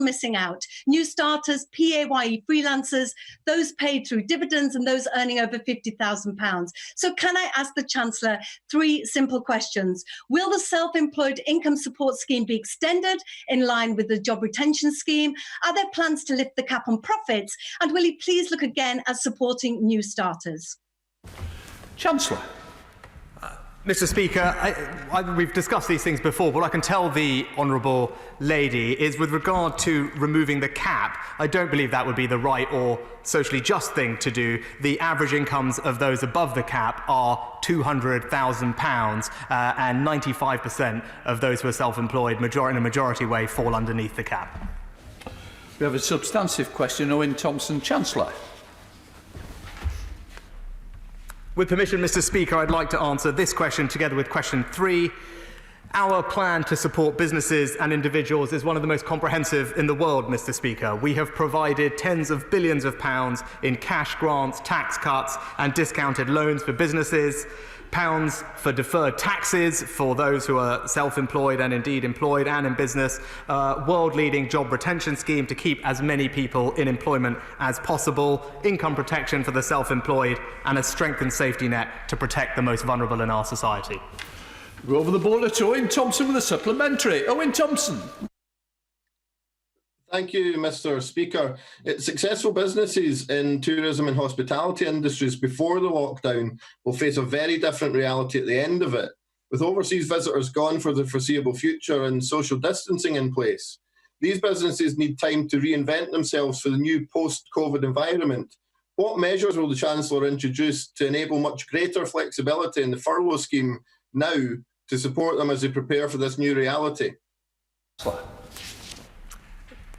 missing out. New starters, PAYE freelancers, those paid through dividends and those earning over £50,000. So can I ask the Chancellor 3 simple questions? Will the self-employed income support scheme be extended in line with the job retention scheme? Are there plans to lift the cap on profits? And will he please look again at supporting new starters? Chancellor. Mr. Speaker, we've discussed these things before, but what I can tell the honourable lady is with regard to removing the cap, I don't believe that would be the right or socially just thing to do. The average incomes of those above the cap are £200,000 and 95% of those who are self-employed in a majority way fall underneath the cap. We have a substantive question. Owen Thompson, Chancellor. With permission, Mr. Speaker, I'd like to answer this question together with question 3. Our plan to support businesses and individuals is one of the most comprehensive in the world, Mr. Speaker. We have provided tens of billions of pounds in cash grants, tax cuts and discounted loans for businesses, pounds for deferred taxes for those who are self-employed and indeed employed and in business, world-leading job retention scheme to keep as many people in employment as possible, income protection for the self-employed and a strengthened safety net to protect the most vulnerable in our society. We're over the border to Owen Thompson with a supplementary. Owen Thompson. Thank you, Mr. Speaker. Successful businesses in tourism and hospitality industries before the lockdown will face a very different reality at the end of it, with overseas visitors gone for the foreseeable future and social distancing in place. These businesses need time to reinvent themselves for the new post-COVID environment. What measures will the Chancellor introduce to enable much greater flexibility in the furlough scheme now to support them as they prepare for this new reality?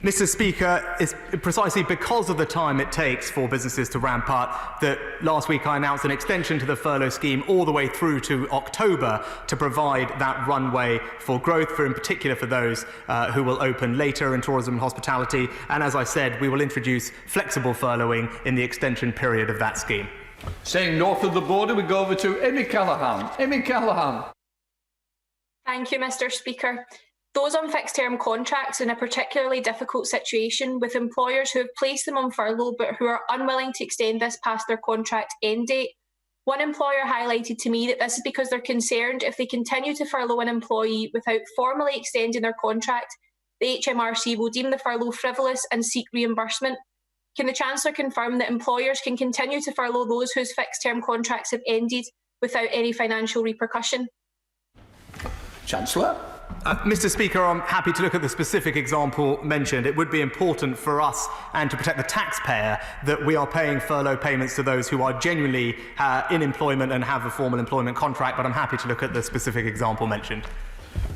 Mr. Speaker, it's precisely because of the time it takes for businesses to ramp up that last week I announced an extension to the furlough scheme all the way through to October to provide that runway for growth, in particular for those who will open later in tourism and hospitality. And as I said, we will introduce flexible furloughing in the extension period of that scheme. Staying north of the border, we go over to Amy Callaghan. Amy Callaghan. Thank you, Mr. Speaker. Those on fixed-term contracts in a particularly difficult situation with employers who have placed them on furlough but who are unwilling to extend this past their contract end date. One employer highlighted to me that this is because they're concerned if they continue to furlough an employee without formally extending their contract, the HMRC will deem the furlough frivolous and seek reimbursement. Can the Chancellor confirm that employers can continue to furlough those whose fixed-term contracts have ended without any financial repercussion? Chancellor. Mr. Speaker, I'm happy to look at the specific example mentioned. It would be important for us and to protect the taxpayer that we are paying furlough payments to those who are genuinely in employment and have a formal employment contract, but I'm happy to look at the specific example mentioned.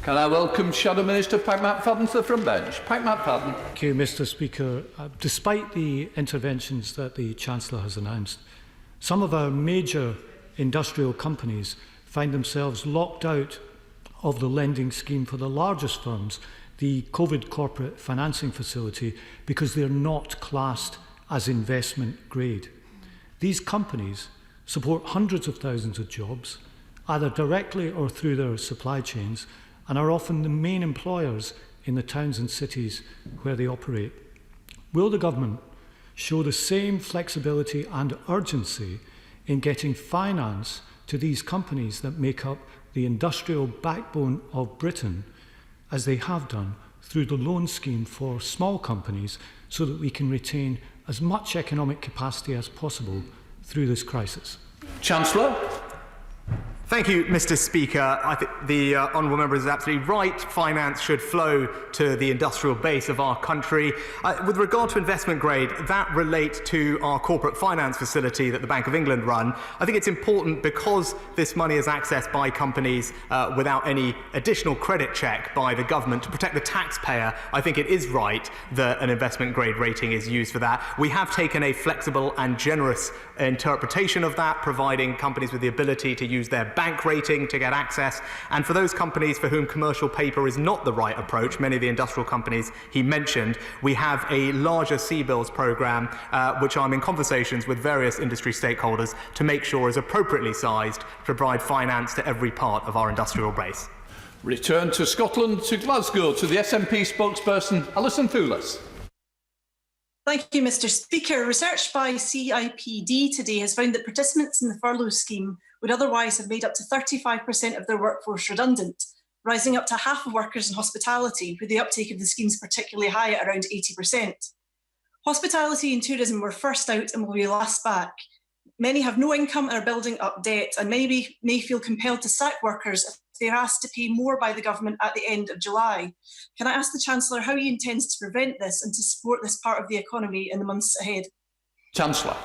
Can I welcome Shadow Minister Pat McFadden to the front bench? Pat McFadden. Thank you, Mr. Speaker. Despite the interventions that the Chancellor has announced, some of our major industrial companies find themselves locked out of the lending scheme for the largest firms, the COVID Corporate Financing Facility, because they're not classed as investment grade. These companies support hundreds of thousands of jobs, either directly or through their supply chains, and are often the main employers in the towns and cities where they operate. Will the government show the same flexibility and urgency in getting finance to these companies that make up the industrial backbone of Britain, as they have done through the loan scheme for small companies, so that we can retain as much economic capacity as possible through this crisis? Chancellor. Thank you, Mr. Speaker. I think the honourable member is absolutely right. Finance should flow to the industrial base of our country. With regard to investment grade, that relates to our corporate finance facility that the Bank of England run. I think it's important because this money is accessed by companies without any additional credit check by the government to protect the taxpayer. I think it is right that an investment grade rating is used for that. We have taken a flexible and generous interpretation of that, providing companies with the ability to use their bank rating to get access. And for those companies for whom commercial paper is not the right approach, many of the industrial companies he mentioned, we have a larger CBILS programme, which I'm in conversations with various industry stakeholders to make sure is appropriately sized to provide finance to every part of our industrial base. Return to Scotland, to Glasgow, to the SNP spokesperson, Alison Thewlis. Thank you, Mr. Speaker. Research by CIPD today has found that participants in the furlough scheme would otherwise have made up to 35% of their workforce redundant, rising up to half of workers in hospitality, where the uptake of the scheme is particularly high at around 80%. Hospitality and tourism were first out and will be last back. Many have no income and are building up debt, and many may feel compelled to sack workers if they're asked to pay more by the government at the end of July. Can I ask the Chancellor how he intends to prevent this and to support this part of the economy in the months ahead? Chancellor.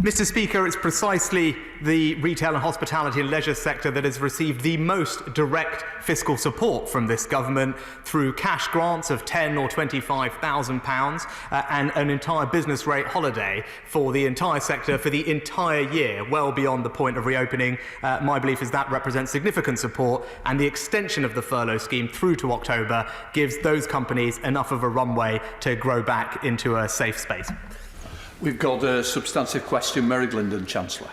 Mr. Speaker, it's precisely the retail and hospitality and leisure sector that has received the most direct fiscal support from this government through cash grants of £10,000 or £25,000 and an entire business rate holiday for the entire sector for the entire year, well beyond the point of reopening. My belief is that represents significant support, and the extension of the furlough scheme through to October gives those companies enough of a runway to grow back into a safe space. We've got a substantive question. Mary Glindon, Chancellor.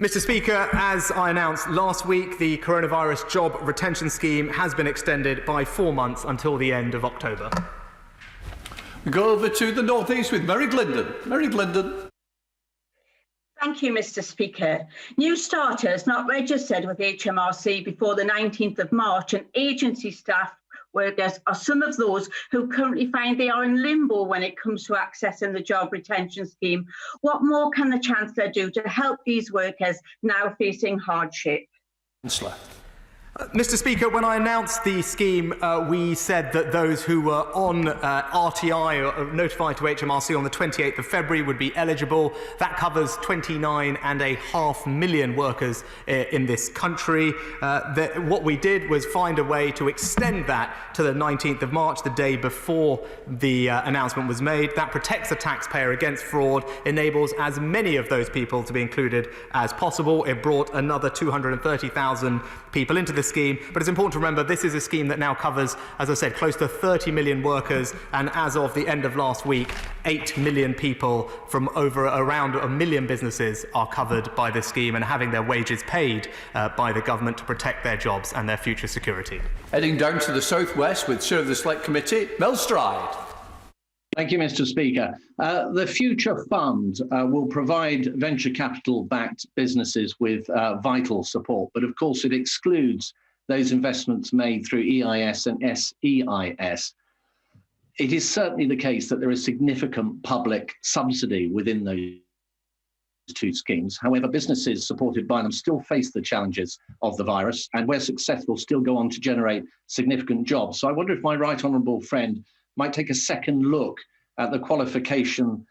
Mr. Speaker, as I announced last week, the coronavirus job retention scheme has been extended by 4 months until the end of October. We go over to the North East with Mary Glindon. Mary Glindon. Thank you, Mr. Speaker. New starters not registered with HMRC before the 19th of March and agency staff workers are some of those who currently find they are in limbo when it comes to accessing the job retention scheme. What more can the Chancellor do to help these workers now facing hardship? Chancellor. Mr. Speaker, when I announced the scheme, we said that those who were on RTI or notified to HMRC on the 28th of February would be eligible. That covers 29.5 million workers in this country. What we did was find a way to extend that to the 19th of March, the day before the announcement was made. That protects the taxpayer against fraud, enables as many of those people to be included as possible. It brought another 230,000 people into the scheme, but it's important to remember this is a scheme that now covers, as I said, close to 30 million workers, and as of the end of last week, 8 million people from around 1 million businesses are covered by this scheme and having their wages paid by the government to protect their jobs and their future security. Heading down to the southwest with Chair of the Select Committee, Mel Stride. Thank you, Mr. Speaker. The Future Fund will provide venture capital-backed businesses with vital support, but of course it excludes those investments made through EIS and SEIS. It is certainly the case that there is significant public subsidy within those two schemes. However, businesses supported by them still face the challenges of the virus, and where successful, still go on to generate significant jobs. So I wonder if my right honourable friend might take a second look at the qualification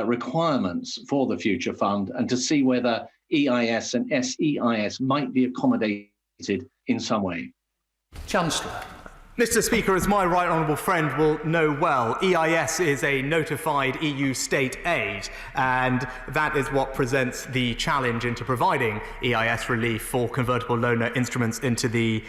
requirements for the Future Fund and to see whether EIS and SEIS might be accommodated in some way. Chancellor. Mr. Speaker, as my right honourable friend will know well, EIS is a notified EU state aid, and that is what presents the challenge into providing EIS relief for convertible loaner instruments into the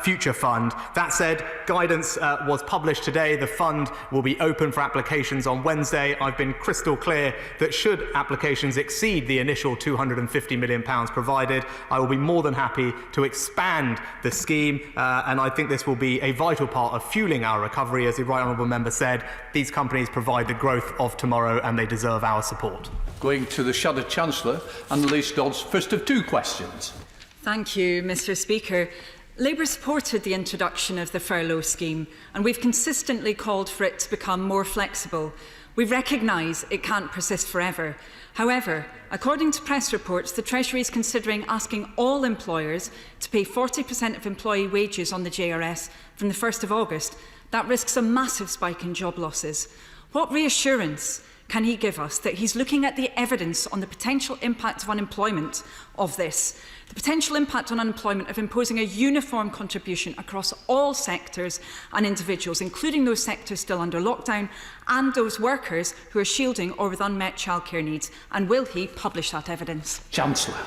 Future Fund. That said, guidance was published today. The fund will be open for applications on Wednesday. I've been crystal clear that should applications exceed the initial £250 million provided, I will be more than happy to expand the scheme, and I think this will be a vital part of fueling our recovery. As the right honourable member said, these companies provide the growth of tomorrow and they deserve our support. Going to the Shadow Chancellor, Annalise Dodds, first of two questions. Thank you, Mr. Speaker. Labour supported the introduction of the furlough scheme, and we've consistently called for it to become more flexible. We recognise it can't persist forever. However, according to press reports, the Treasury is considering asking all employers to pay 40% of employee wages on the JRS from the 1st of August. That risks a massive spike in job losses. What reassurance can he give us that he's looking at the evidence on the potential impact of unemployment of this? The potential impact on unemployment of imposing a uniform contribution across all sectors and individuals, including those sectors still under lockdown and those workers who are shielding or with unmet childcare needs. And will he publish that evidence? Chancellor.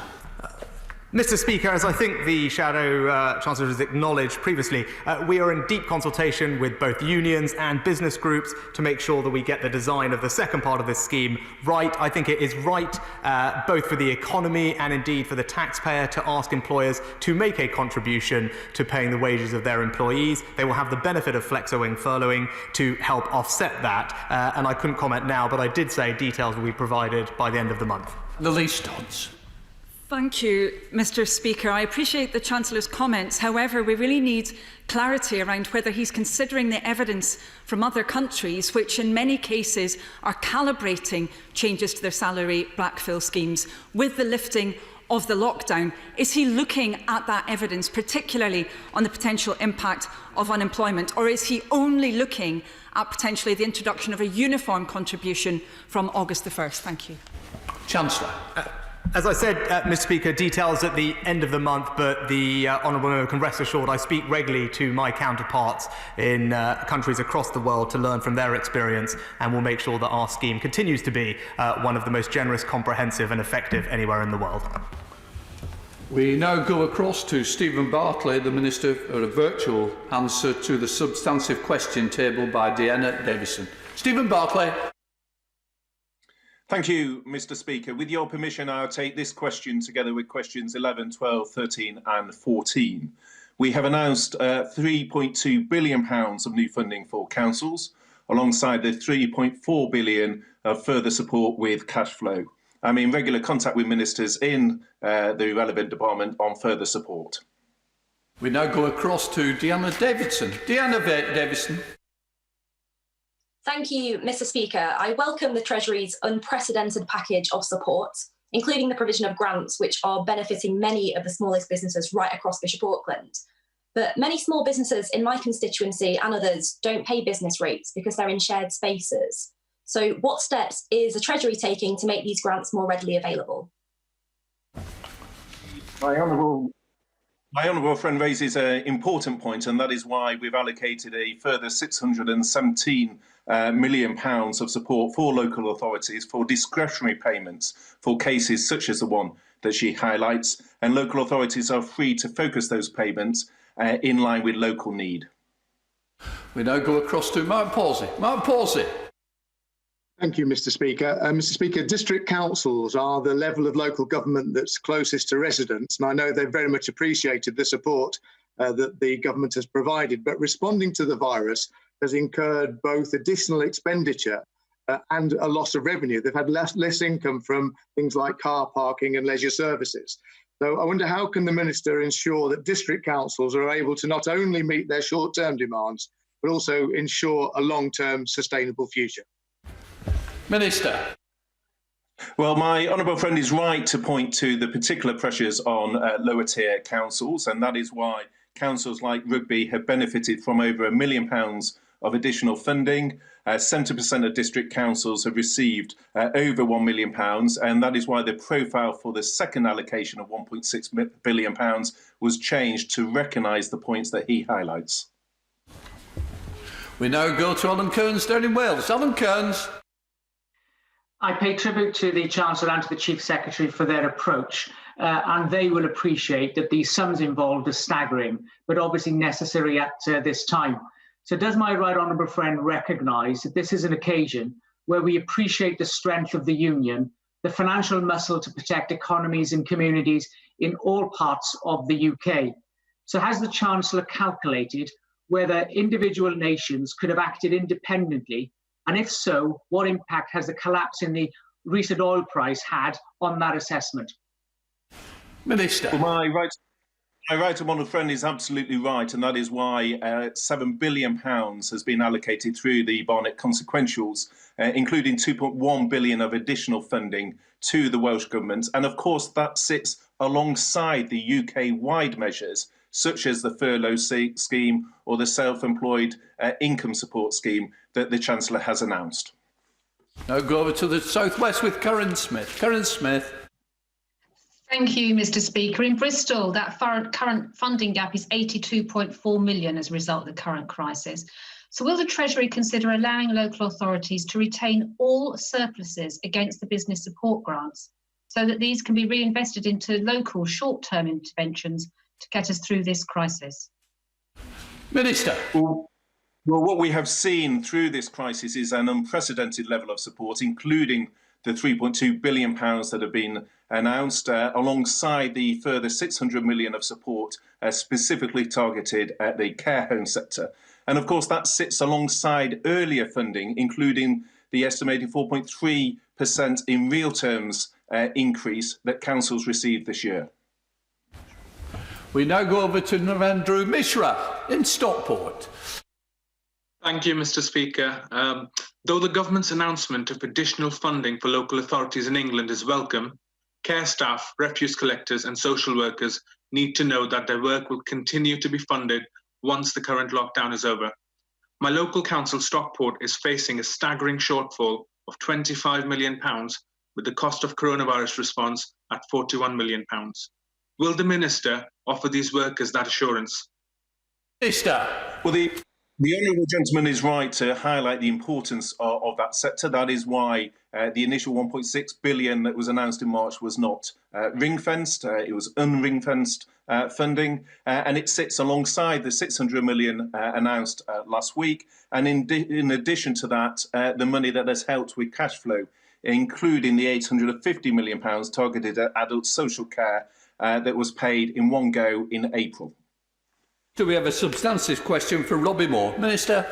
Mr. Speaker, as I think the Shadow Chancellor has acknowledged previously, we are in deep consultation with both unions and business groups to make sure that we get the design of the second part of this scheme right. I think it is right both for the economy and indeed for the taxpayer to ask employers to make a contribution to paying the wages of their employees. They will have the benefit of flexowing, furloughing to help offset that. And I couldn't comment now, but I did say details will be provided by the end of the month. The least odds. Thank you, Mr. Speaker. I appreciate the Chancellor's comments. However, we really need clarity around whether he's considering the evidence from other countries, which in many cases are calibrating changes to their salary backfill schemes with the lifting of the lockdown. Is he looking at that evidence, particularly on the potential impact of unemployment, or is he only looking at potentially the introduction of a uniform contribution from August the 1st? Thank you. Chancellor. As I said, Mr. Speaker, details at the end of the month, but the Honourable Member can rest assured I speak regularly to my counterparts in countries across the world to learn from their experience, and we'll make sure that our scheme continues to be one of the most generous, comprehensive and effective anywhere in the world. We now go across to Stephen Barclay, the Minister, for a virtual answer to the substantive question tabled by Deanna Davison. Stephen Barclay. Thank you, Mr. Speaker. With your permission, I'll take this question together with questions 11, 12, 13 and 14. We have announced £3.2 billion of new funding for councils, alongside the £3.4 billion of further support with cash flow. I'm in regular contact with ministers in the relevant department on further support. We now go across to Deanna Davidson. Deanna Davidson. Thank you, Mr. Speaker. I welcome the Treasury's unprecedented package of support, including the provision of grants, which are benefiting many of the smallest businesses right across Bishop Auckland. But many small businesses in my constituency and others don't pay business rates because they're in shared spaces. So what steps is the Treasury taking to make these grants more readily available? My honourable friend raises an important point, and that is why we've allocated a further £617 million of support for local authorities for discretionary payments for cases such as the one that she highlights, and local authorities are free to focus those payments in line with local need. We now go across to Mark Pawsey. Mark Pawsey. Thank you, Mr. Speaker. Mr. Speaker, district councils are the level of local government that's closest to residents, and I know they've very much appreciated the support that the government has provided, but responding to the virus has incurred both additional expenditure and a loss of revenue. They've had less income from things like car parking and leisure services. So I wonder, how can the Minister ensure that district councils are able to not only meet their short-term demands, but also ensure a long-term sustainable future? Minister. Well, my honourable friend is right to point to the particular pressures on lower tier councils, and that is why councils like Rugby have benefited from over £1 million of additional funding. 70% of district councils have received over £1 million, and that is why the profile for the second allocation of £1.6 billion was changed to recognise the points that he highlights. We now go to Alan Kearns down in Wales. Alan Kearns. I pay tribute to the Chancellor and to the Chief Secretary for their approach, and they will appreciate that the sums involved are staggering, but obviously necessary at this time. So does my right honourable friend recognise that this is an occasion where we appreciate the strength of the Union, the financial muscle to protect economies and communities in all parts of the UK? So has the Chancellor calculated whether individual nations could have acted independently? And if so, what impact has the collapse in the recent oil price had on that assessment? Minister. Well, my right honourable friend is absolutely right, and that is why £7 billion has been allocated through the Barnett consequentials, including £2.1 billion of additional funding to the Welsh Government. And of course, that sits alongside the UK-wide measures, such as the furlough scheme or the self-employed income support scheme that the Chancellor has announced. Now go over to the southwest with Karen Smith. Karen Smith. Thank you, Mr. Speaker. In Bristol, that current funding gap is £82.4 million as a result of the current crisis. So will the Treasury consider allowing local authorities to retain all surpluses against the business support grants? so that these can be reinvested into local short-term interventions to get us through this crisis? Minister. Well, what we have seen through this crisis is an unprecedented level of support, including the £3.2 billion that have been announced, alongside the further 600 million of support specifically targeted at the care home sector. And of course, that sits alongside earlier funding, including the estimated 4.3% in real terms increase that councils received this year. We now go over to Narendra Mishra in Stockport. Thank you, Mr. Speaker. Though the government's announcement of additional funding for local authorities in England is welcome, care staff, refuse collectors and social workers need to know that their work will continue to be funded once the current lockdown is over. My local council, Stockport, is facing a staggering shortfall of £25 million, with the cost of coronavirus response at £41 million. Will the Minister offer these workers that assurance? Minister. Well, the honourable gentleman is right to highlight the importance of that sector. That is why the initial 1.6 billion that was announced in March was not ring-fenced. It was unring-fenced funding, and it sits alongside the 600 million announced last week. And in addition to that, the money that has helped with cash flow, including the £850 million targeted at adult social care that was paid in one go in April. Do we have a substantive question for Robbie Moore? Minister.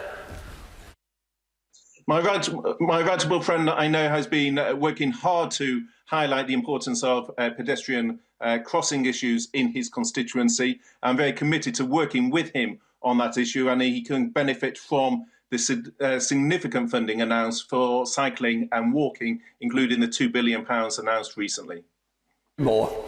My right friend, I know, has been working hard to highlight the importance of pedestrian crossing issues in his constituency. I'm very committed to working with him on that issue, and he can benefit from the significant funding announced for cycling and walking, including the £2 billion announced recently. More.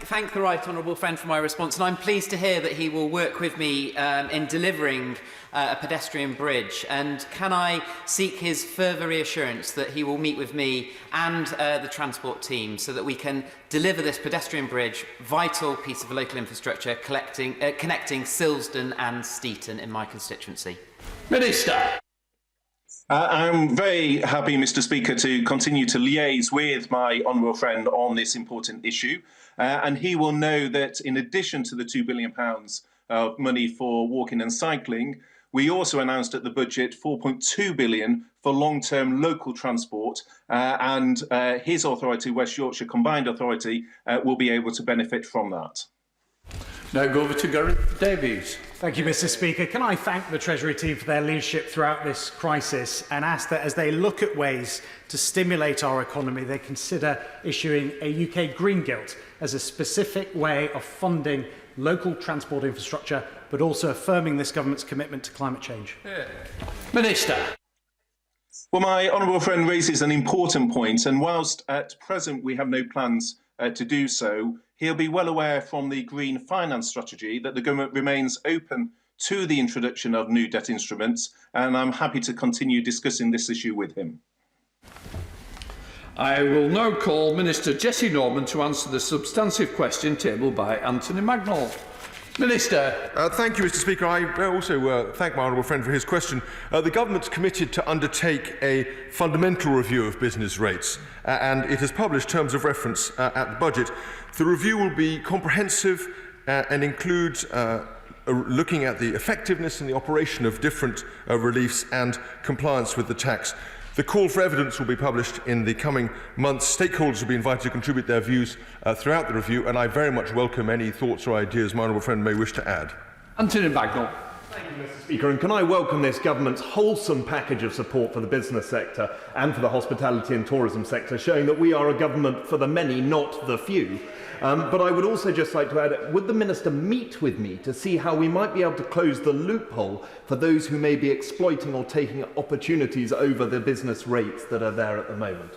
Thank the right honourable friend for my response, and I'm pleased to hear that he will work with me in delivering a pedestrian bridge. And can I seek his further reassurance that he will meet with me and the transport team so that we can deliver this pedestrian bridge, vital piece of local infrastructure connecting Silsden and Steeton in my constituency? Minister. I'm very happy, Mr. Speaker, to continue to liaise with my honourable friend on this important issue. And he will know that in addition to the £2 billion of money for walking and cycling, we also announced at the budget £4.2 billion for long-term local transport, and his authority, West Yorkshire Combined Authority, will be able to benefit from that. Now go over to Gareth Davies. Thank you, Mr. Speaker. Can I thank the Treasury team for their leadership throughout this crisis and ask that as they look at ways to stimulate our economy, they consider issuing a UK Green Gilt as a specific way of funding local transport infrastructure, but also affirming this government's commitment to climate change. Yeah. Minister. Well, my honourable friend raises an important point, and whilst at present we have no plans to do so, he'll be well aware from the Green Finance Strategy that the government remains open to the introduction of new debt instruments, and I'm happy to continue discussing this issue with him. I will now call Minister Jessie Norman to answer the substantive question tabled by Anthony Magnol. Minister. Thank you, Mr. Speaker. I also thank my honourable friend for his question. The government's committed to undertake a fundamental review of business rates, and it has published terms of reference at the budget. The review will be comprehensive and include looking at the effectiveness and the operation of different reliefs and compliance with the tax. The call for evidence will be published in the coming months. Stakeholders will be invited to contribute their views throughout the review, and I very much welcome any thoughts or ideas my honourable friend may wish to add. Anthony Bagnall. Thank you, Mr. Speaker, and can I welcome this government's wholesome package of support for the business sector and for the hospitality and tourism sector, showing that we are a government for the many, not the few. But I would also just like to add, would the Minister meet with me to see how we might be able to close the loophole for those who may be exploiting or taking opportunities over the business rates that are there at the moment?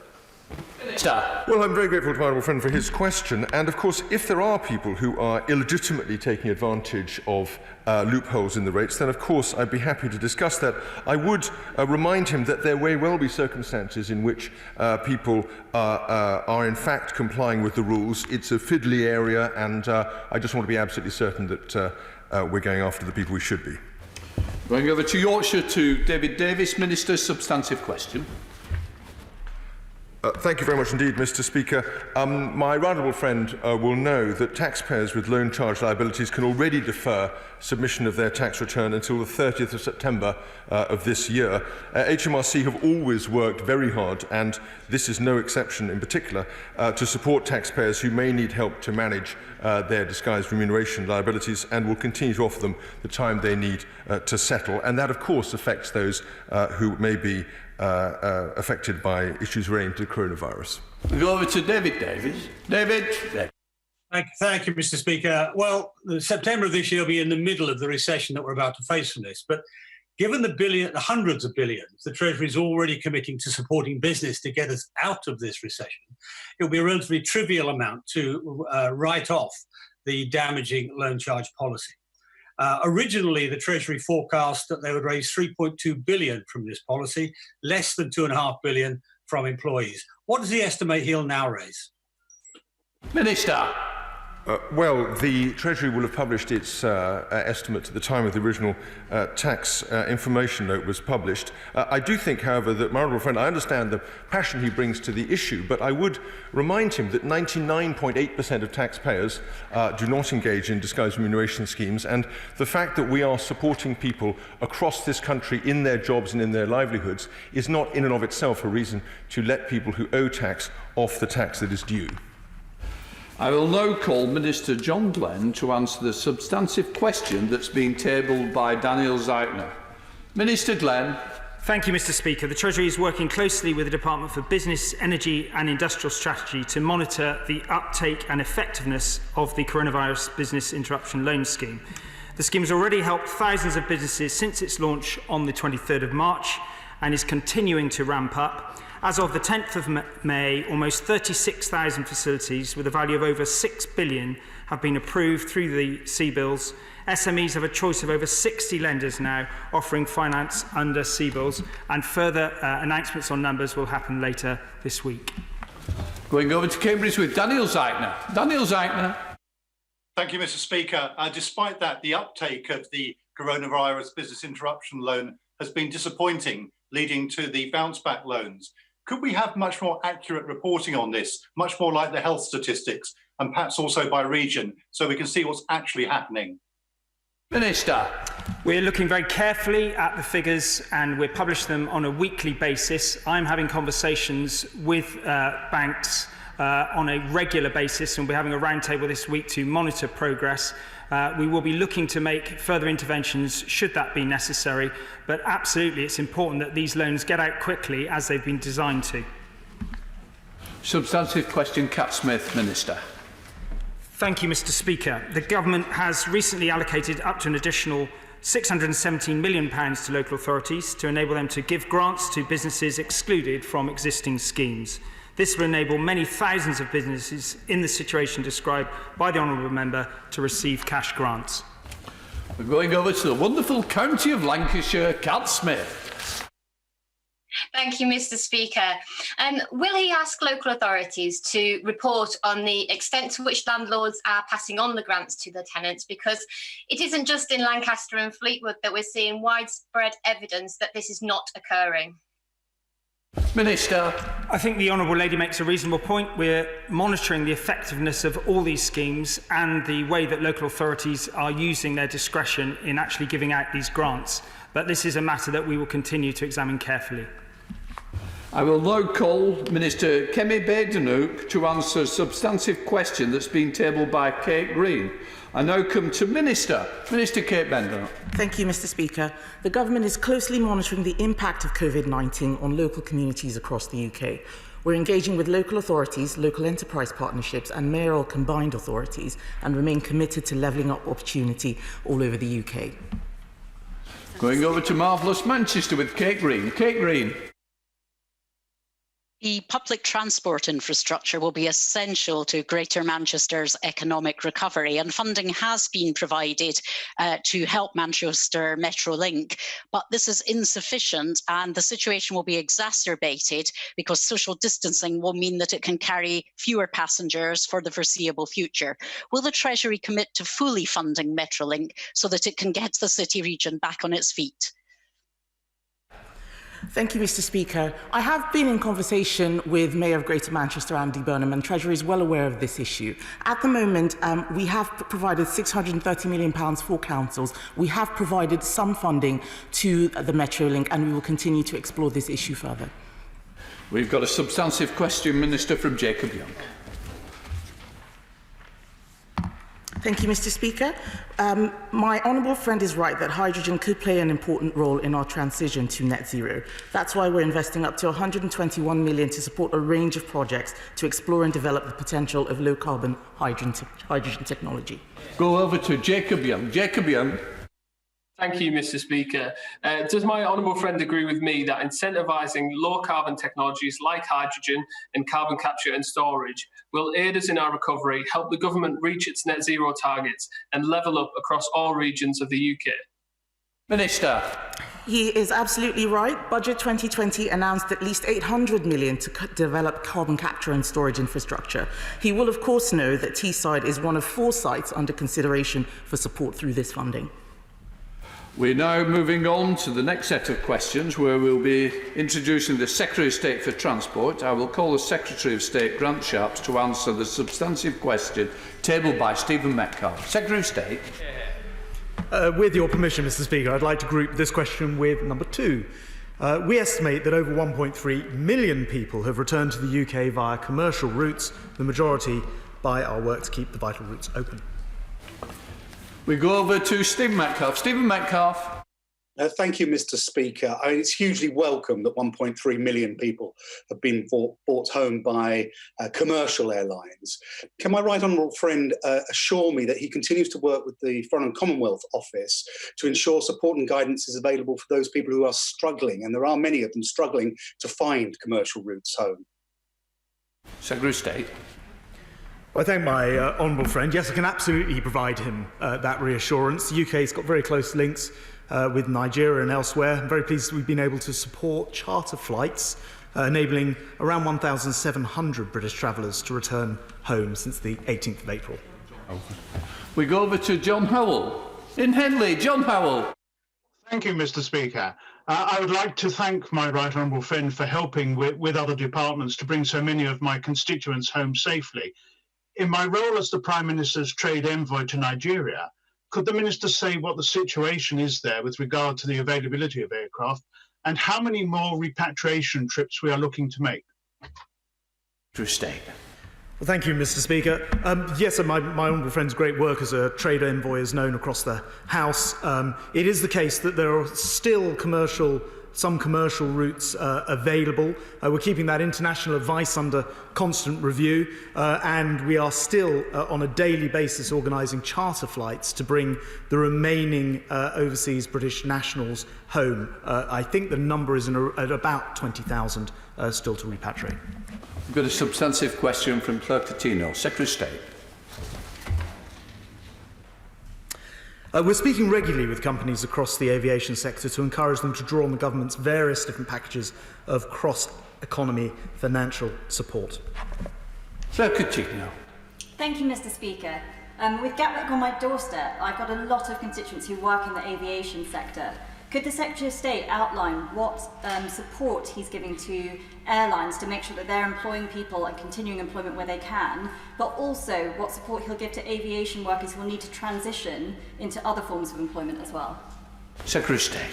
Well, I'm very grateful to my honourable friend for his question, and of course if there are people who are illegitimately taking advantage of loopholes in the rates, then of course I'd be happy to discuss that. I would remind him that there may well be circumstances in which people are in fact complying with the rules. It's a fiddly area, and I just want to be absolutely certain that we're going after the people we should be. Going over to Yorkshire to David Davis. Minister, substantive question. Thank you very much indeed, Mr. Speaker. My right honourable friend will know that taxpayers with loan charge liabilities can already defer submission of their tax return until the 30th of September of this year. HMRC have always worked very hard, and this is no exception in particular, to support taxpayers who may need help to manage their disguised remuneration liabilities, and will continue to offer them the time they need to settle. And that, of course, affects those who may be affected by issues relating to coronavirus. We go over to David Davies. David. Thank you, Mr. Speaker. Well, September of this year will be in the middle of the recession that we're about to face from this. But given the hundreds of billions the Treasury is already committing to supporting business to get us out of this recession, it will be a relatively trivial amount to write off the damaging loan charge policy. Originally, the Treasury forecast that they would raise $3.2 billion from this policy, less than $2.5 billion from employees. What does he estimate he'll now raise? Minister. Well, the Treasury will have published its estimate at the time of the original tax information note was published. I do think, however, that my honourable friend, I understand the passion he brings to the issue, but I would remind him that 99.8% of taxpayers do not engage in disguised remuneration schemes, and the fact that we are supporting people across this country in their jobs and in their livelihoods is not in and of itself a reason to let people who owe tax off the tax that is due. I will now call Minister John Glenn to answer the substantive question that's been tabled by Daniel Zeitner. Minister Glenn. Thank you, Mr. Speaker. The Treasury is working closely with the Department for Business, Energy and Industrial Strategy to monitor the uptake and effectiveness of the Coronavirus Business Interruption Loan Scheme. The scheme has already helped thousands of businesses since its launch on the 23rd of March and is continuing to ramp up. As of the 10th of May, almost 36,000 facilities with a value of over $6 billion have been approved through the CBILS. SMEs have a choice of over 60 lenders now offering finance under CBILS, and further announcements on numbers will happen later this week. Going over to Cambridge with Daniel Zeitner. Daniel Zeitner. Thank you, Mr. Speaker. Despite that, the uptake of the coronavirus business interruption loan has been disappointing, leading to the bounce back loans. Could we have much more accurate reporting on this, much more like the health statistics, and perhaps also by region, so we can see what's actually happening? Minister. We're looking very carefully at the figures and we publish them on a weekly basis. I'm having conversations with banks on a regular basis, and we're having a roundtable this week to monitor progress. We will be looking to make further interventions should that be necessary, but absolutely it's important that these loans get out quickly as they've been designed to. Substantive question, Cat Smith, Minister. Thank you, Mr. Speaker. The Government has recently allocated up to an additional £617 million to local authorities to enable them to give grants to businesses excluded from existing schemes. This will enable many thousands of businesses in the situation described by the Honourable Member to receive cash grants. We're going over to the wonderful county of Lancashire, Cat Smith. Thank you, Mr. Speaker. Will he ask local authorities to report on the extent to which landlords are passing on the grants to their tenants? Because it isn't just in Lancaster and Fleetwood that we're seeing widespread evidence that this is not occurring. Minister. I think the Honourable Lady makes a reasonable point. We're monitoring the effectiveness of all these schemes and the way that local authorities are using their discretion in actually giving out these grants. But this is a matter that we will continue to examine carefully. I will now call Minister Kemi Badenoch to answer a substantive question that's been tabled by Kate Green. I now come to Minister Kate Badenoch. Thank you, Mr. Speaker. The Government is closely monitoring the impact of COVID-19 on local communities across the UK. We're engaging with local authorities, local enterprise partnerships and mayoral combined authorities, and remain committed to levelling up opportunity all over the UK. Going over to Marvellous Manchester with Kate Green. Kate Green. The public transport infrastructure will be essential to Greater Manchester's economic recovery, and funding has been provided to help Manchester Metrolink. But this is insufficient, and the situation will be exacerbated because social distancing will mean that it can carry fewer passengers for the foreseeable future. Will the Treasury commit to fully funding Metrolink so that it can get the city region back on its feet? Thank you, Mr. Speaker. I have been in conversation with Mayor of Greater Manchester, Andy Burnham, and Treasury is well aware of this issue. At the moment, we have provided £630 million for councils. We have provided some funding to the Metrolink, and we will continue to explore this issue further. We've got a substantive question, Minister, from Jacob Young. Thank you, Mr. Speaker. My honourable friend is right that hydrogen could play an important role in our transition to net zero. That's why we're investing up to £121 million to support a range of projects to explore and develop the potential of low-carbon hydrogen technology. Go over to Jacob Young. Jacob Young. Thank you, Mr. Speaker. Does my honourable friend agree with me that incentivising low-carbon technologies like hydrogen and carbon capture and storage will aid us in our recovery, help the government reach its net zero targets and level up across all regions of the UK? Minister. He is absolutely right. Budget 2020 announced at least £800 million to develop carbon capture and storage infrastructure. He will, of course, know that Teesside is one of 4 sites under consideration for support through this funding. We're now moving on to the next set of questions where we'll be introducing the Secretary of State for Transport. I will call the Secretary of State, Grant Shapps, to answer the substantive question tabled by Stephen Metcalfe. Secretary of State. With your permission, Mr. Speaker, I'd like to group this question with number 2. We estimate that over 1.3 million people have returned to the UK via commercial routes, the majority by our work to keep the vital routes open. We go over to Stephen Metcalfe. Stephen Metcalfe. Thank you, Mr. Speaker. It's hugely welcome that 1.3 million people have been brought home by commercial airlines. Can my right honourable friend assure me that he continues to work with the Foreign and Commonwealth Office to ensure support and guidance is available for those people who are struggling, and there are many of them struggling to find commercial routes home? Secretary of State. I thank my honourable friend. Yes, I can absolutely provide him that reassurance. The UK's got very close links with Nigeria and elsewhere. I'm very pleased we've been able to support charter flights, enabling around 1,700 British travellers to return home since the 18th of April. We go over to John Howell. In Henley, John Howell. Thank you, Mr. Speaker. I would like to thank my right honourable friend for helping with other departments to bring so many of my constituents home safely. In my role as the Prime Minister's trade envoy to Nigeria, could the Minister say what the situation is there with regard to the availability of aircraft and how many more repatriation trips we are looking to make? Secretary of State. Well, thank you, Mr. Speaker. Yes, my honourable friend's great work as a trade envoy is known across the House. It is the case that there are still some commercial routes available. We're keeping that international advice under constant review, and we are still on a daily basis organising charter flights to bring the remaining overseas British nationals home. I think the number is at about 20,000 still to repatriate. We've got a substantive question from Claire Coutinho. Secretary of State. We're speaking regularly with companies across the aviation sector to encourage them to draw on the government's various different packages of cross-economy financial support. Claire Coutinho. Thank you, Mr. Speaker. With Gatwick on my doorstep, I've got a lot of constituents who work in the aviation sector. Could the Secretary of State outline what support he's giving to airlines to make sure that they're employing people and continuing employment where they can, but also what support he'll give to aviation workers who will need to transition into other forms of employment as well? Secretary of State.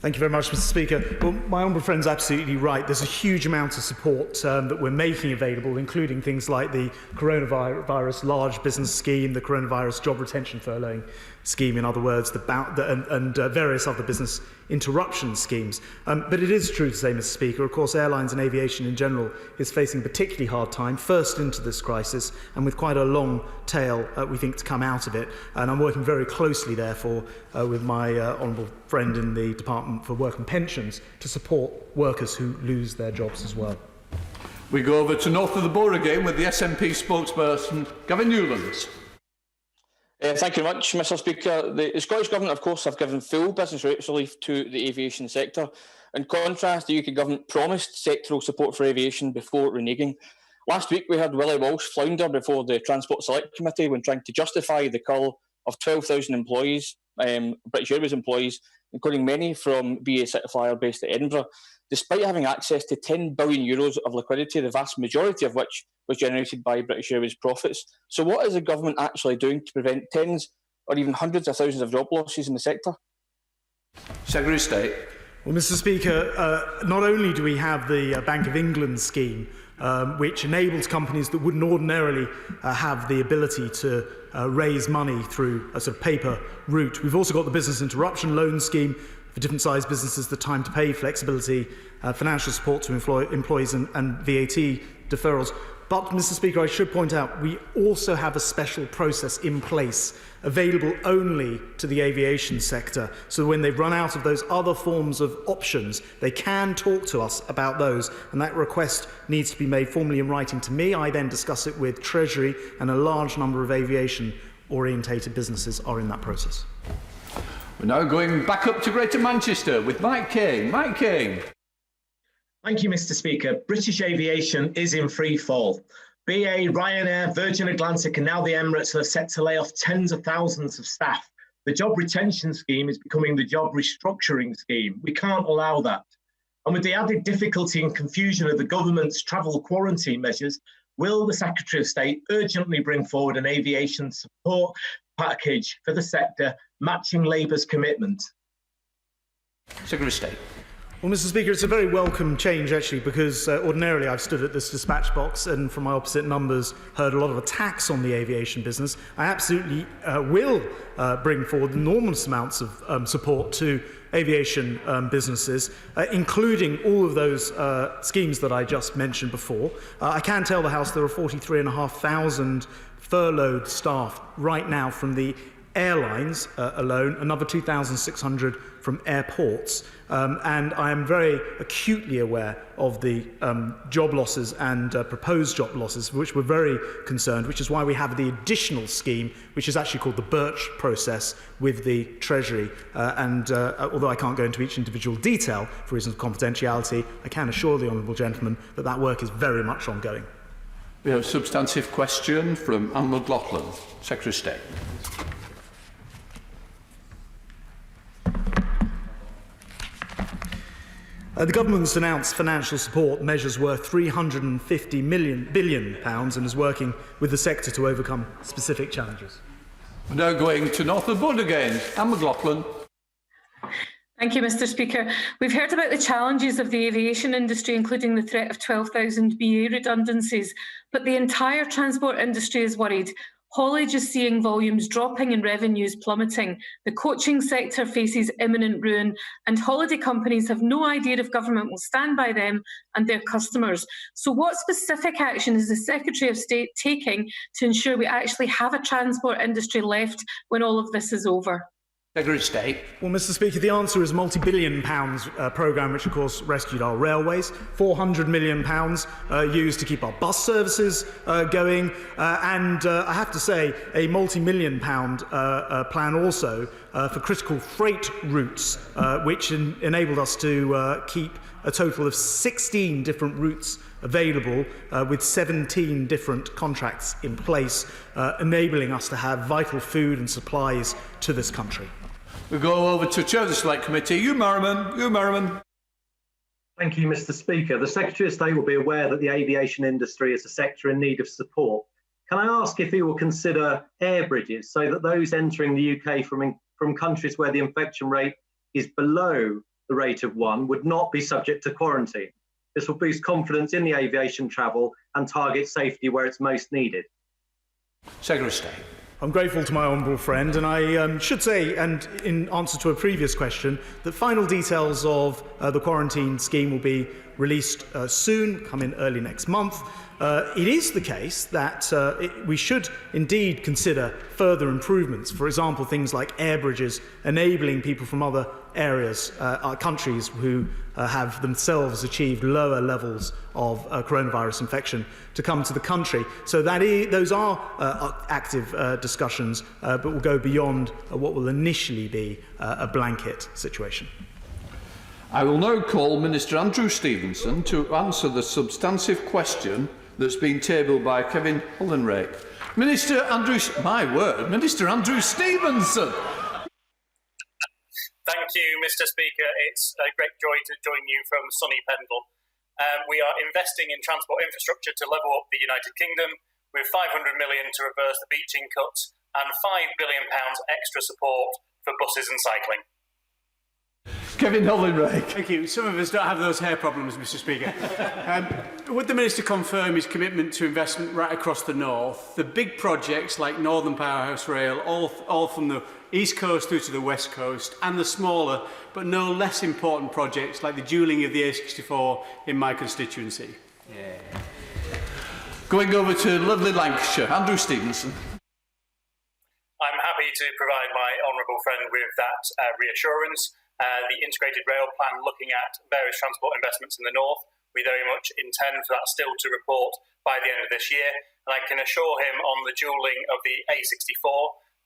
Thank you very much, Mr. Speaker. Well, my honourable friend's absolutely right. There's a huge amount of support that we're making available, including things like the coronavirus large business scheme, the coronavirus job retention furloughing scheme, in other words, and various other business interruption schemes. But it is true to say, Mr. Speaker, of course, airlines and aviation in general is facing a particularly hard time, first into this crisis, and with quite a long tail, we think, to come out of it. And I'm working very closely, therefore, with my honourable friend in the Department for Work and Pensions to support workers who lose their jobs as well. We go over to north of the Borough again with the SNP spokesperson, Gavin Newlands. Thank you very much, Mr. Speaker. The Scottish Government, of course, have given full business rates relief to the aviation sector. In contrast, the UK Government promised sectoral support for aviation before reneging. Last week, we heard Willie Walsh flounder before the Transport Select Committee when trying to justify the cull of 12,000 employees, British Airways employees, including many from BA City Flyer based at Edinburgh, despite having access to €10 billion of liquidity, the vast majority of which was generated by British Airways profits. So what is the government actually doing to prevent tens or even hundreds of thousands of job losses in the sector? Secretary of State. Well, Mr. Speaker, not only do we have the Bank of England scheme, which enables companies that wouldn't ordinarily have the ability to raise money through a sort of paper route. We've also got the business interruption loan scheme for different sized businesses, the time to pay flexibility, financial support to employees and VAT deferrals. But, Mr. Speaker, I should point out we also have a special process in place available only to the aviation sector. So when they've run out of those other forms of options, they can talk to us about those. And that request needs to be made formally in writing to me. I then discuss it with Treasury, and a large number of aviation-orientated businesses are in that process. We're now going back up to Greater Manchester with Mike Kane. Mike Kane. Thank you, Mr. Speaker. British aviation is in free fall. BA, Ryanair, Virgin Atlantic and now the Emirates are set to lay off tens of thousands of staff. The job retention scheme is becoming the job restructuring scheme. We can't allow that. And with the added difficulty and confusion of the government's travel quarantine measures, will the Secretary of State urgently bring forward an aviation support package for the sector, matching Labour's commitment? Secretary of State. Well, Mr. Speaker, it's a very welcome change, actually, because ordinarily I've stood at this dispatch box and from my opposite numbers heard a lot of attacks on the aviation business. I absolutely will bring forward enormous amounts of support to aviation businesses, including all of those schemes that I just mentioned before. I can tell the House there are 43,500 furloughed staff right now from the airlines alone, another 2,600 from airports. And I am very acutely aware of the job losses and proposed job losses, for which we're very concerned, which is why we have the additional scheme, which is actually called the Birch process with the Treasury. Although I can't go into each individual detail for reasons of confidentiality, I can assure the honourable gentleman that that work is very much ongoing. We have a substantive question from Anne McLaughlin, Secretary of State. The government's announced financial support measures worth £350 billion and is working with the sector to overcome specific challenges. We're now going to Northern Bud again. Anne McLaughlin. Thank you, Mr. Speaker. We've heard about the challenges of the aviation industry, including the threat of 12,000 BA redundancies, but the entire transport industry is worried. Haulage is seeing volumes dropping and revenues plummeting. The coaching sector faces imminent ruin, and holiday companies have no idea if government will stand by them and their customers. So what specific action is the Secretary of State taking to ensure we actually have a transport industry left when all of this is over? Secretary of State. Well, Mr. Speaker, the answer is a multi-billion pounds programme which, of course, rescued our railways, £400 million used to keep our bus services going, and I have to say a multi-million pound plan also for critical freight routes, which enabled us to keep a total of 16 different routes available with 17 different contracts in place, enabling us to have vital food and supplies to this country. We go over to Chair of the Select Committee. Hugh Merriman. Thank you, Mr. Speaker. The Secretary of State will be aware that the aviation industry is a sector in need of support. Can I ask if he will consider air bridges so that those entering the UK from countries where the infection rate is below the rate of 1 would not be subject to quarantine? This will boost confidence in the aviation travel and target safety where it's most needed. Secretary of State. I'm grateful to my honourable friend, and I should say, and in answer to a previous question, that final details of the quarantine scheme will be released soon, come in early next month. It is the case that we should indeed consider further improvements, for example, things like air bridges, enabling people from other areas, countries who have themselves achieved lower levels of coronavirus infection to come to the country. So those are active discussions, but will go beyond what will initially be a blanket situation. I will now call Minister Andrew Stevenson to answer the substantive question that's been tabled by Kevin Holdenrake. Minister Andrew Stevenson. Thank Thank you, Mr. Speaker. It's a great joy to join you from sunny Pendle. We are investing in transport infrastructure to level up the United Kingdom, with 500 million to reverse the beaching cuts and £5 billion extra support for buses and cycling. Kevin Hollinrake. Thank you. Some of us don't have those hair problems, Mr. Speaker. Would the Minister confirm his commitment to investment right across the north? The big projects like Northern Powerhouse Rail, all from the east coast through to the west coast, and the smaller but no less important projects like the dualling of the A64 in my constituency. Yeah. Going over to lovely Lancashire, Andrew Stevenson. I'm happy to provide my honourable friend with that reassurance. The integrated rail plan looking at various transport investments in the north. We very much intend for that still to report by the end of this year. And I can assure him on the dualling of the A64,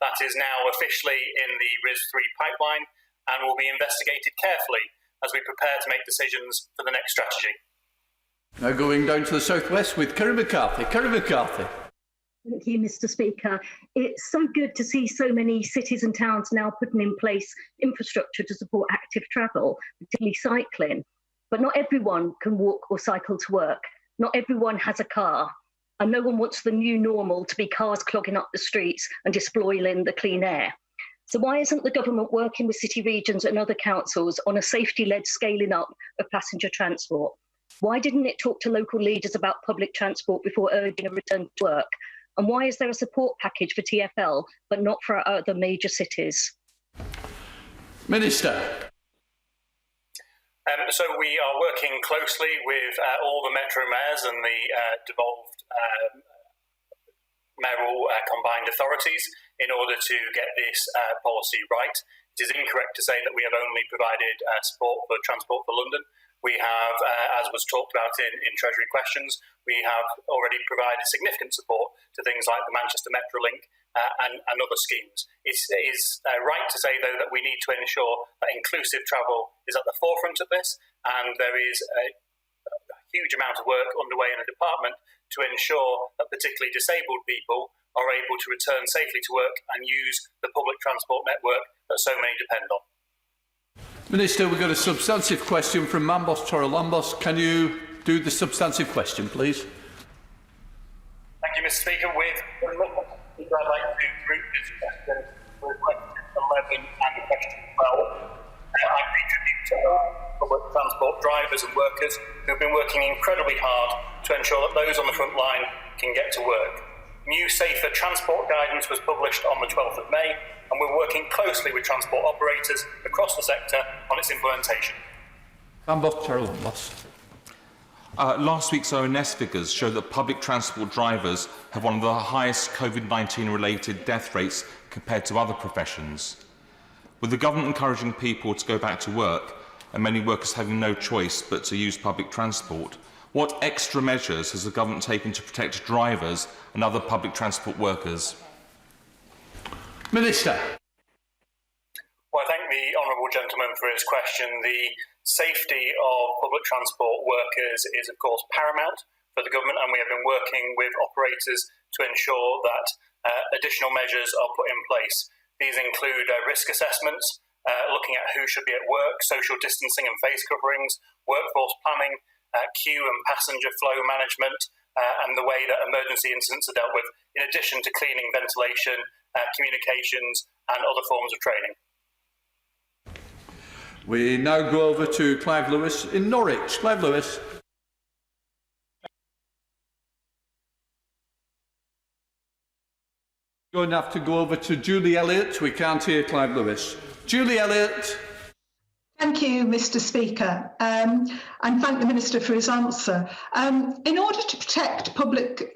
that is now officially in the RIS3 pipeline and will be investigated carefully as we prepare to make decisions for the next strategy. Now going down to the southwest with Kerry McCarthy. Kerry McCarthy. Thank you, Mr. Speaker. It's so good to see so many cities and towns now putting in place infrastructure to support active travel, particularly cycling. But not everyone can walk or cycle to work. Not everyone has a car. And no one wants the new normal to be cars clogging up the streets and despoiling the clean air. So why isn't the government working with city regions and other councils on a safety-led scaling up of passenger transport? Why didn't it talk to local leaders about public transport before urging a return to work? And why is there a support package for TfL, but not for our other major cities? Minister. So we are working closely with all the Metro mayors and the devolved mayoral combined authorities in order to get this policy right. It is incorrect to say that we have only provided support for Transport for London. We have, as was talked about in Treasury questions, we have already provided significant support to things like the Manchester Metrolink and other schemes. It is right to say, though, that we need to ensure that inclusive travel is at the forefront of this, and there is a huge amount of work underway in the department to ensure that particularly disabled people are able to return safely to work and use the public transport network that so many depend on. Minister, we've got a substantive question from Mambos Torolambos. Can you do the substantive question, please? Thank you, Mr. Speaker. With permission, I'd like to group this question with question 11 and question 12. I pay tribute to public transport drivers and workers who have been working incredibly hard to ensure that those on the front line can get to work. New safer transport guidance was published on the 12th of May, and we're working closely with transport operators across the sector on its implementation. Last week's ONS figures show that public transport drivers have one of the highest COVID-19 related death rates compared to other professions. With the government encouraging people to go back to work and many workers having no choice but to use public transport, what extra measures has the government taken to protect drivers and other public transport workers? Minister. Well, I thank the honourable gentleman for his question. The safety of public transport workers is, of course, paramount for the government, and we have been working with operators to ensure that additional measures are put in place. These include risk assessments, looking at who should be at work, social distancing and face coverings, workforce planning, queue and passenger flow management, and the way that emergency incidents are dealt with, in addition to cleaning, ventilation, communications and other forms of training. We now go over to Clive Lewis in Norwich. Clive Lewis. Going to have to go over to Julie Elliott. We can't hear Clive Lewis. Julie Elliott. Thank you, Mr. Speaker, and thank the Minister for his answer. In order to protect public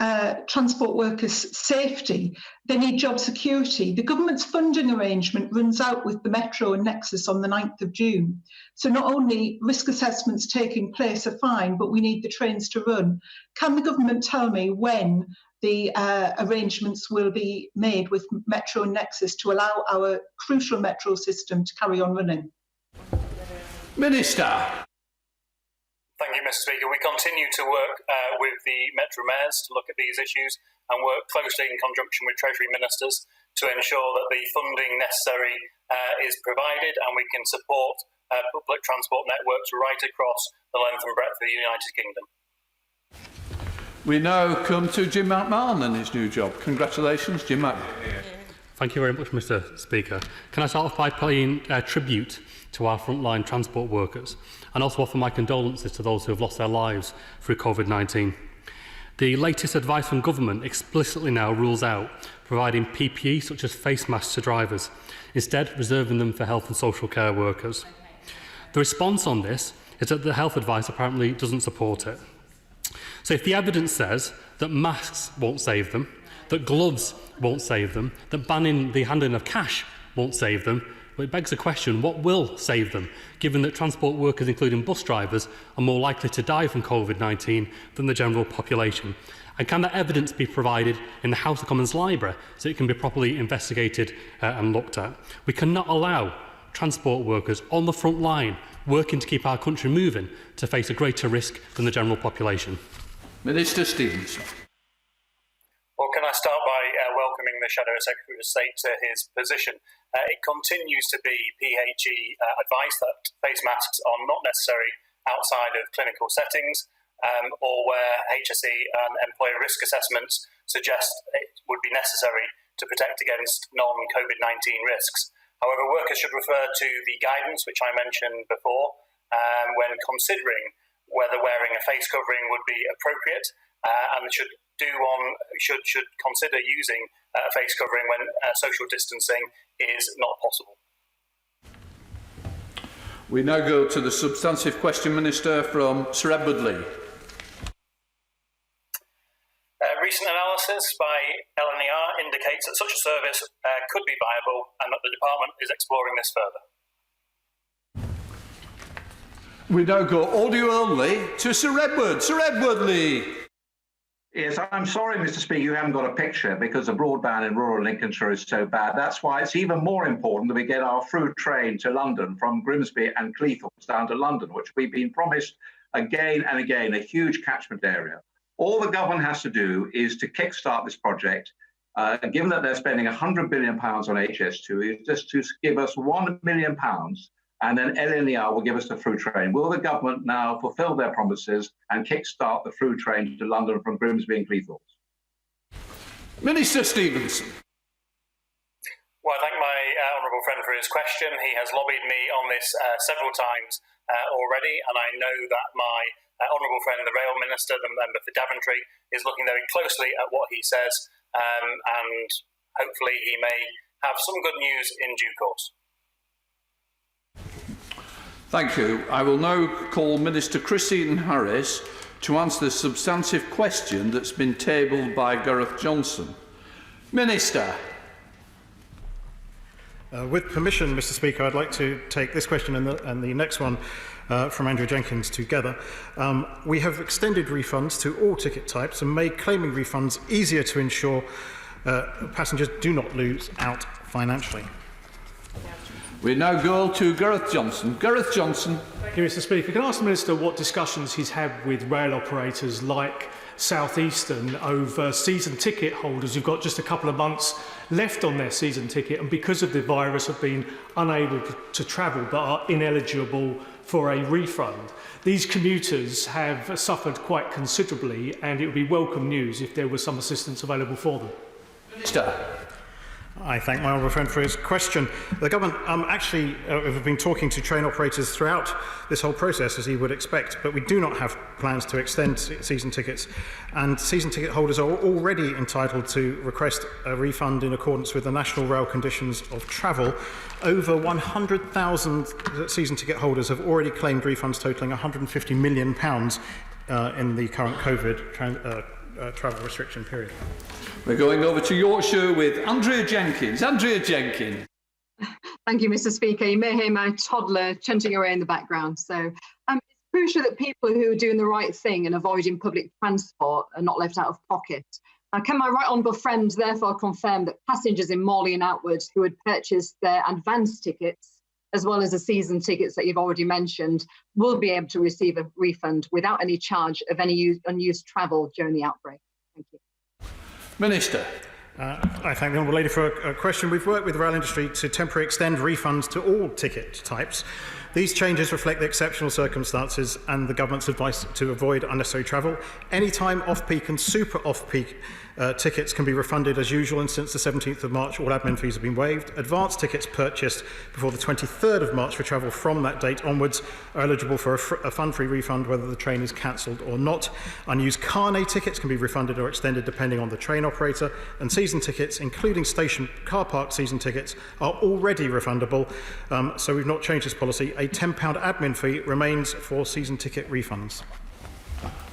transport workers' safety, they need job security. The government's funding arrangement runs out with the Metro and Nexus on the 9th of June. So not only risk assessments taking place are fine, but we need the trains to run. Can the government tell me when the arrangements will be made with Metro and Nexus to allow our crucial metro system to carry on running? Minister. Thank you, Mr. Speaker. We continue to work with the Metro mayors to look at these issues and work closely in conjunction with Treasury ministers to ensure that the funding necessary is provided and we can support public transport networks right across the length and breadth of the United Kingdom. We now come to Jim McMahon and his new job. Congratulations, Jim McMahon. Thank you very much, Mr. Speaker. Can I start off by paying tribute to our frontline transport workers and also offer my condolences to those who have lost their lives through COVID-19. The latest advice from government explicitly now rules out providing PPE such as face masks to drivers, instead reserving them for health and social care workers. The response on this is that the health advice apparently doesn't support it. So if the evidence says that masks won't save them, that gloves won't save them, that banning the handling of cash won't save them, well, it begs the question, what will save them, given that transport workers, including bus drivers, are more likely to die from COVID-19 than the general population? And can that evidence be provided in the House of Commons library so it can be properly investigated and looked at? We cannot allow transport workers on the front line working to keep our country moving to face a greater risk than the general population. Minister Stevens. Well, can I start by welcoming the Shadow Secretary of State to his position? It continues to be PHE advice that face masks are not necessary outside of clinical settings or where HSE and employer risk assessments suggest it would be necessary to protect against non-COVID-19 risks. However, workers should refer to the guidance, which I mentioned before, when considering whether wearing a face covering would be appropriate and should consider using a face covering when social distancing is not possible. We now go to the substantive question, Minister, from Sir Edward Lee. Recent analysis by LNER indicates that such a service could be viable and that the department is exploring this further. We now go audio only to Sir Edward. Sir Edward Lee. Yes, I'm sorry, Mr. Speaker, you haven't got a picture because the broadband in rural Lincolnshire is so bad. That's why it's even more important that we get our through train to London from Grimsby and Cleethorpes down to London, which we've been promised again and again, a huge catchment area. All the government has to do is to kickstart this project, given that they're spending £100 billion on HS2, is just to give us £1 million and then LNER will give us the through train. Will the government now fulfil their promises and kickstart the through train to London from Grimsby and Cleethorpes? Minister Stevenson. Well, I thank my honourable friend for his question. He has lobbied me on this several times already, and I know that my honourable friend, the Rail Minister, the member for Daventry, is looking very closely at what he says, and hopefully he may have some good news in due course. Thank you. I will now call Minister Christine Harris to answer the substantive question that's been tabled by Gareth Johnson. Minister. With permission, Mr. Speaker, I'd like to take this question and the next one from Andrew Jenkins together. We have extended refunds to all ticket types and made claiming refunds easier to ensure passengers do not lose out financially. We now go to Gareth Johnson. Gareth Johnson. Thank you, Mr. Speaker. Can I ask the Minister what discussions he's had with rail operators like South Eastern over season ticket holders who've got just a couple of months left on their season ticket and because of the virus have been unable to travel but are ineligible for a refund? These commuters have suffered quite considerably and it would be welcome news if there was some assistance available for them. Minister. I thank my honourable friend for his question. The government actually have been talking to train operators throughout this whole process, as you would expect, but we do not have plans to extend season tickets. And season ticket holders are already entitled to request a refund in accordance with the National Rail Conditions of Travel. Over 100,000 season ticket holders have already claimed refunds totalling £150 million in the current COVID travel restriction period. We're going over to Yorkshire with Andrea Jenkins. Andrea Jenkins. Thank you, Mr. Speaker. You may hear my toddler chanting away in the background. So it's crucial that people who are doing the right thing and avoiding public transport are not left out of pocket. Now, can my right honourable friend therefore confirm that passengers in Morley and outwards who had purchased their advance tickets, as well as the season tickets that you've already mentioned, will be able to receive a refund without any charge of any unused travel during the outbreak? Thank you. Minister. I thank the Honourable Lady for a question. We've worked with the rail industry to temporarily extend refunds to all ticket types. These changes reflect the exceptional circumstances and the government's advice to avoid unnecessary travel. Anytime off-peak and super off-peak tickets can be refunded as usual, and since the 17th of March all admin fees have been waived. Advance tickets purchased before the 23rd of March for travel from that date onwards are eligible for a fund-free refund whether the train is cancelled or not. Unused carnet tickets can be refunded or extended depending on the train operator, and season tickets, including station car park season tickets, are already refundable, so we've not changed this policy. A £10 admin fee remains for season ticket refunds.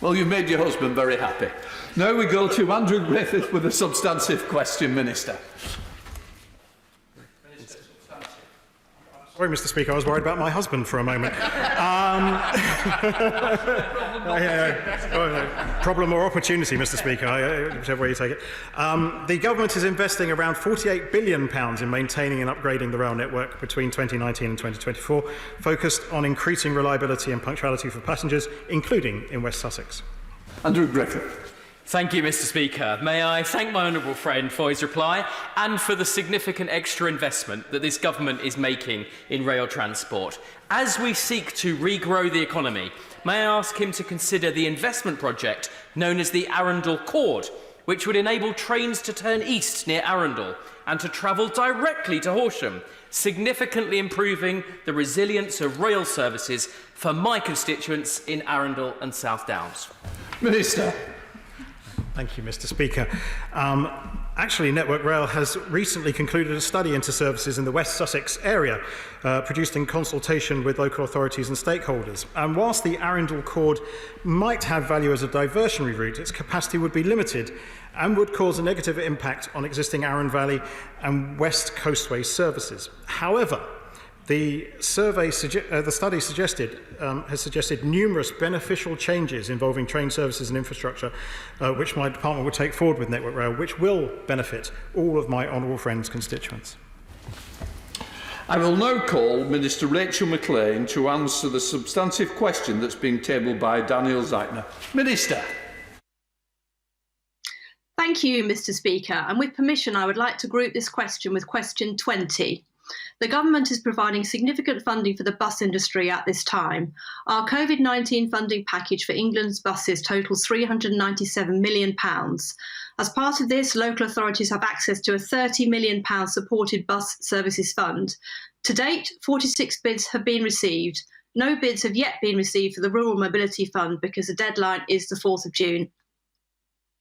Well, you've made your husband very happy. Now we go to Andrew Griffith with a substantive question, Minister. Sorry, Mr. Speaker, I was worried about my husband for a moment. Problem or opportunity, Mr. Speaker, whichever way you take it. The government is investing around £48 billion in maintaining and upgrading the rail network between 2019 and 2024, focused on increasing reliability and punctuality for passengers, including in West Sussex. Andrew Griffith. Thank you, Mr. Speaker. May I thank my honourable friend for his reply and for the significant extra investment that this government is making in rail transport. As we seek to regrow the economy, may I ask him to consider the investment project known as the Arundel Chord, which would enable trains to turn east near Arundel and to travel directly to Horsham, significantly improving the resilience of rail services for my constituents in Arundel and South Downs. Minister. Thank you, Mr. Speaker. Actually, Network Rail has recently concluded a study into services in the West Sussex area, produced in consultation with local authorities and stakeholders. And whilst the Arundel Chord might have value as a diversionary route, its capacity would be limited and would cause a negative impact on existing Arun Valley and West Coastway services. However, the study has suggested numerous beneficial changes involving train services and infrastructure, which my department will take forward with Network Rail, which will benefit all of my honourable friends' constituents. I will now call Minister Rachel Maclean to answer the substantive question that's been tabled by Daniel Zeitner. Minister. Thank you, Mr. Speaker. And with permission, I would like to group this question with question 20. The government is providing significant funding for the bus industry at this time. Our COVID-19 funding package for England's buses totals £397 million. As part of this, local authorities have access to a £30 million supported bus services fund. To date, 46 bids have been received. No bids have yet been received for the Rural Mobility Fund because the deadline is the 4th of June.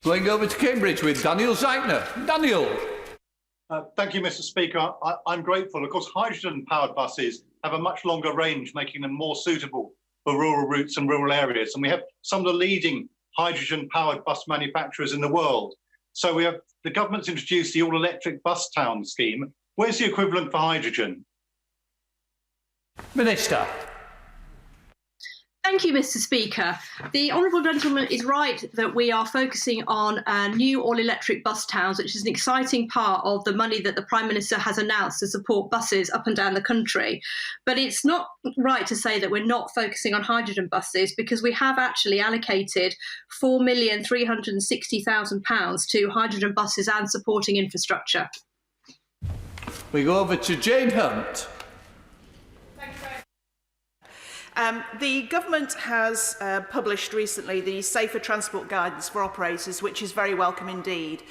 Going over to Cambridge with Daniel Zeitner. Daniel. Thank you, Mr. Speaker. I'm grateful. Of course, hydrogen-powered buses have a much longer range, making them more suitable for rural routes and rural areas. And we have some of the leading hydrogen-powered bus manufacturers in the world. So the government's introduced the all-electric bus town scheme. Where's the equivalent for hydrogen? Minister. Thank you, Mr. Speaker. The honourable gentleman is right that we are focusing on new all-electric bus towns, which is an exciting part of the money that the Prime Minister has announced to support buses up and down the country. But it's not right to say that we're not focusing on hydrogen buses, because we have actually allocated £4,360,000 to hydrogen buses and supporting infrastructure. We go over to Jane Hunt. The government has published recently the Safer Transport Guidance for Operators, which is very welcome indeed.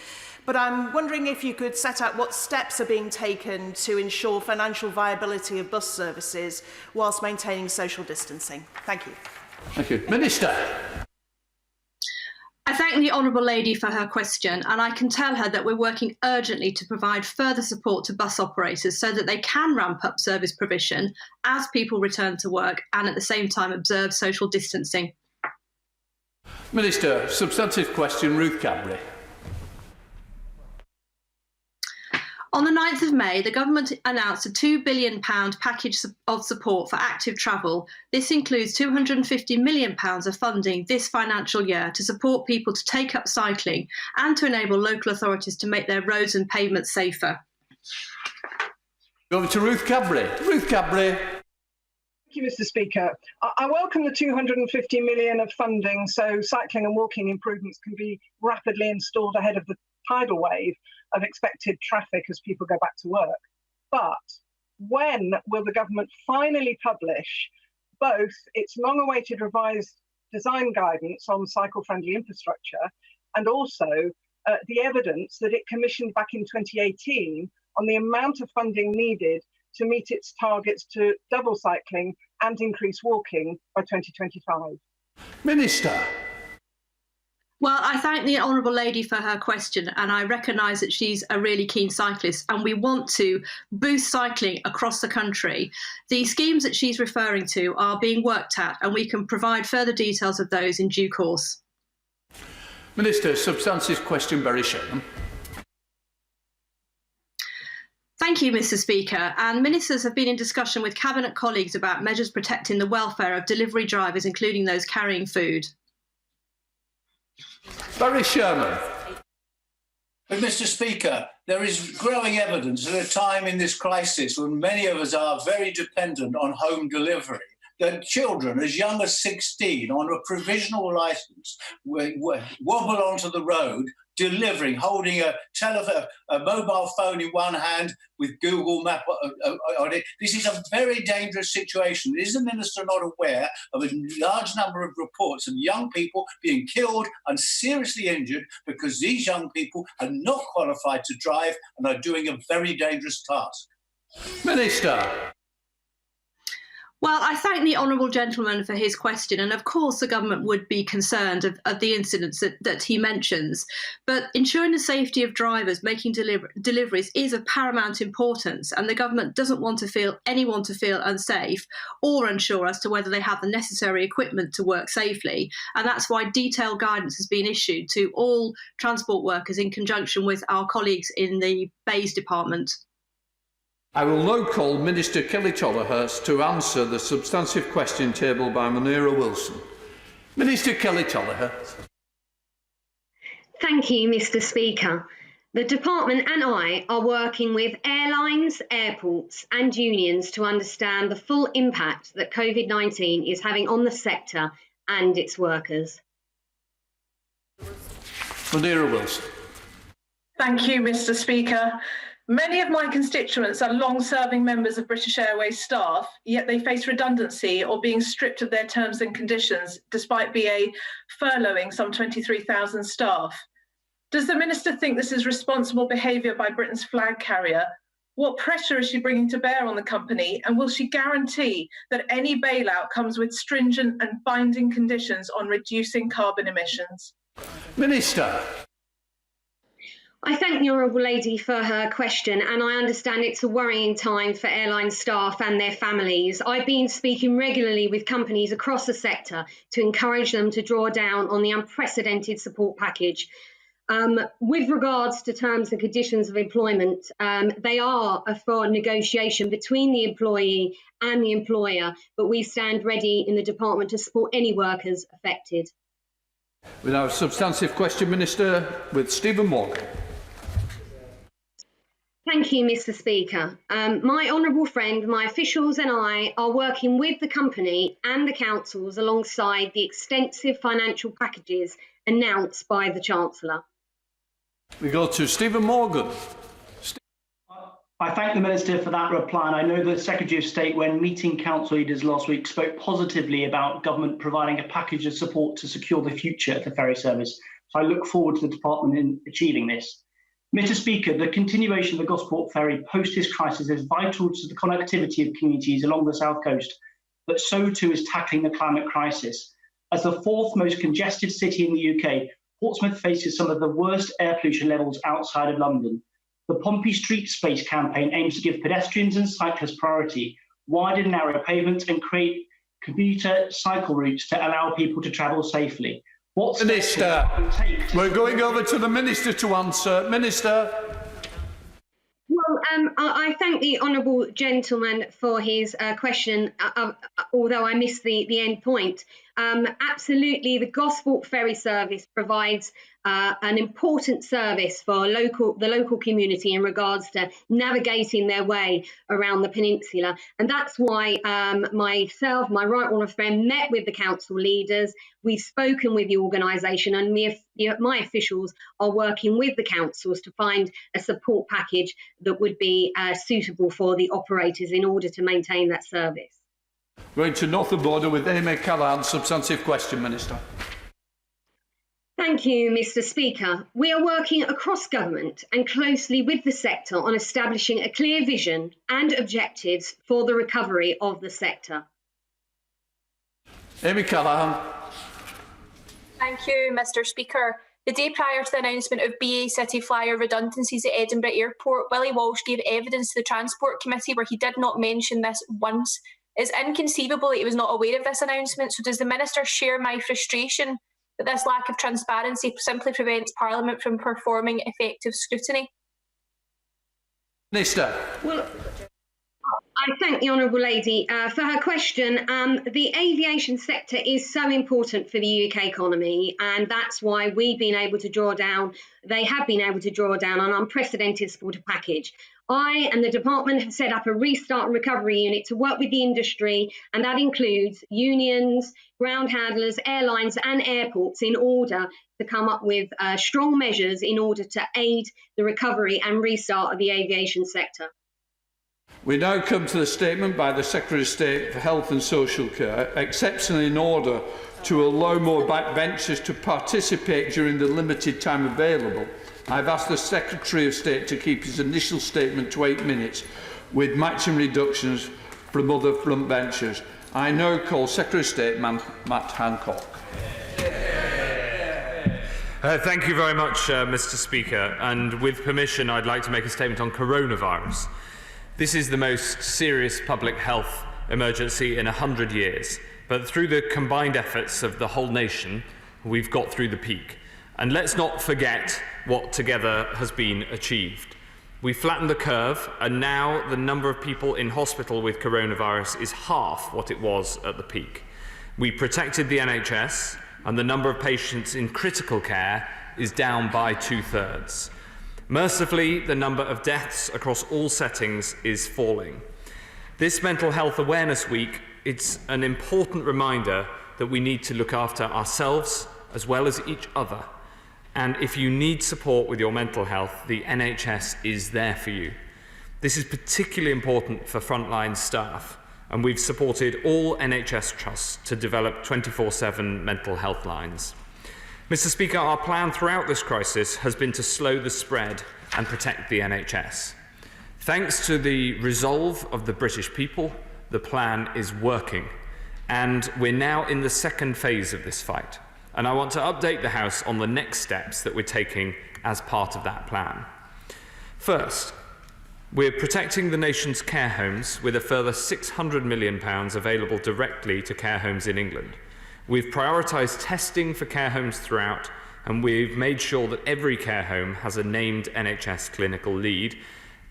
But I'm wondering if you could set out what steps are being taken to ensure financial viability of bus services whilst maintaining social distancing. Thank you. Thank you. Minister. I thank the Honourable Lady for her question, and I can tell her that we're working urgently to provide further support to bus operators so that they can ramp up service provision as people return to work and at the same time observe social distancing. Minister, substantive question, Ruth Cadbury. On the 9th of May, the government announced a £2 billion package of support for active travel. This includes £250 million of funding this financial year to support people to take up cycling and to enable local authorities to make their roads and pavements safer. Over to Ruth Cadbury. Ruth Cadbury. Thank you, Mr. Speaker. I welcome the £250 million of funding so cycling and walking improvements can be rapidly installed ahead of the tidal wave. unexpected traffic as people go back to work. But when will the government finally publish both its long-awaited revised design guidance on cycle-friendly infrastructure and also the evidence that it commissioned back in 2018 on the amount of funding needed to meet its targets to double cycling and increase walking by 2025? Minister. Well, I thank the Honourable Lady for her question, and I recognise that she's a really keen cyclist, and we want to boost cycling across the country. The schemes that she's referring to are being worked at, and we can provide further details of those in due course. Minister, substantive question, Barry Sherman. Thank you, Mr. Speaker. And ministers have been in discussion with Cabinet colleagues about measures protecting the welfare of delivery drivers, including those carrying food. Barry Sherman. But Mr. Speaker, there is growing evidence at a time in this crisis when many of us are very dependent on home delivery, that children as young as 16 on a provisional licence wobble onto the road delivering, holding a mobile phone in one hand with Google Map on it. This is a very dangerous situation. Is the Minister not aware of a large number of reports of young people being killed and seriously injured because these young people are not qualified to drive and are doing a very dangerous task? Minister. Well, I thank the honourable gentleman for his question, and of course the government would be concerned of the incidents that he mentions. But ensuring the safety of drivers making deliveries is of paramount importance, and the government doesn't want anyone to feel unsafe or unsure as to whether they have the necessary equipment to work safely. And that's why detailed guidance has been issued to all transport workers in conjunction with our colleagues in the Bays Department. I will now call Minister Kelly Tollerhurst to answer the substantive question tabled by Munira Wilson. Minister Kelly Tollerhurst. Thank you, Mr. Speaker. The Department and I are working with airlines, airports and unions to understand the full impact that COVID-19 is having on the sector and its workers. Munira Wilson. Thank you, Mr. Speaker. Many of my constituents are long-serving members of British Airways staff, yet they face redundancy or being stripped of their terms and conditions, despite BA furloughing some 23,000 staff. Does the Minister think this is responsible behaviour by Britain's flag carrier? What pressure is she bringing to bear on the company, and will she guarantee that any bailout comes with stringent and binding conditions on reducing carbon emissions? Minister. I thank the Honourable Lady for her question, and I understand it's a worrying time for airline staff and their families. I've been speaking regularly with companies across the sector to encourage them to draw down on the unprecedented support package. With regards to terms and conditions of employment, they are for negotiation between the employee and the employer, but we stand ready in the department to support any workers affected. We now have a substantive question, Minister, with Stephen Morgan. Thank you, Mr. Speaker. My honourable friend, my officials and I are working with the company and the councils alongside the extensive financial packages announced by the Chancellor. We go to Stephen Morgan. I thank the Minister for that reply, and I know the Secretary of State, when meeting council leaders last week, spoke positively about government providing a package of support to secure the future of the ferry service. So I look forward to the department in achieving this. Mr. Speaker, the continuation of the Gosport ferry post this crisis is vital to the connectivity of communities along the south coast, but so too is tackling the climate crisis. As the fourth most congested city in the UK, Portsmouth faces some of the worst air pollution levels outside of London. The Pompey Street Space campaign aims to give pedestrians and cyclists priority, widen narrow pavements and create commuter cycle routes to allow people to travel safely. Minister, we're going over to the Minister to answer. Minister. Well, I thank the honourable gentleman for his question, although I missed the end point. Absolutely, the Gosport ferry service provides an important service for the local community in regards to navigating their way around the peninsula. And that's why myself, my right honourable friend, met with the council leaders. We've spoken with the organisation, and my officials are working with the councils to find a support package that would be suitable for the operators in order to maintain that service. Going to Northern Border with Amy Callaghan. Substantive question, Minister. Thank you, Mr. Speaker. We are working across government and closely with the sector on establishing a clear vision and objectives for the recovery of the sector. Amy Callaghan. Thank you, Mr. Speaker. The day prior to the announcement of BA City Flyer redundancies at Edinburgh Airport, Willie Walsh gave evidence to the Transport Committee where he did not mention this once. It's inconceivable that he was not aware of this announcement, so does the Minister share my frustration that this lack of transparency simply prevents Parliament from performing effective scrutiny? Minister. Well, I thank the Honourable Lady for her question. The aviation sector is so important for the UK economy, and that's why we've been able to draw down, they have been able to draw down an unprecedented supporter package. I and the department have set up a restart and recovery unit to work with the industry, and that includes unions, ground handlers, airlines and airports in order to come up with strong measures in order to aid the recovery and restart of the aviation sector. We now come to the statement by the Secretary of State for Health and Social Care, exceptionally in order to allow more backbenchers to participate during the limited time available. I've asked the Secretary of State to keep his initial statement to 8 minutes, with maximum reductions from other frontbenchers. I now call Secretary of State Matt Hancock. Thank you very much, Mr. Speaker. And with permission, I'd like to make a statement on coronavirus. This is the most serious public health emergency in 100 years. But through the combined efforts of the whole nation, we've got through the peak. And let's not forget what together has been achieved. We flattened the curve, and now the number of people in hospital with coronavirus is half what it was at the peak. We protected the NHS, and the number of patients in critical care is down by 2/3. Mercifully, the number of deaths across all settings is falling. This Mental Health Awareness Week, it's an important reminder that we need to look after ourselves as well as each other. And if you need support with your mental health, the NHS is there for you. This is particularly important for frontline staff, and we've supported all NHS trusts to develop 24/7 mental health lines. Mr. Speaker, our plan throughout this crisis has been to slow the spread and protect the NHS. Thanks to the resolve of the British people, the plan is working, and we're now in the second phase of this fight. And I want to update the House on the next steps that we're taking as part of that plan. First, we're protecting the nation's care homes with a further £600 million available directly to care homes in England. We've prioritised testing for care homes throughout, and we've made sure that every care home has a named NHS clinical lead,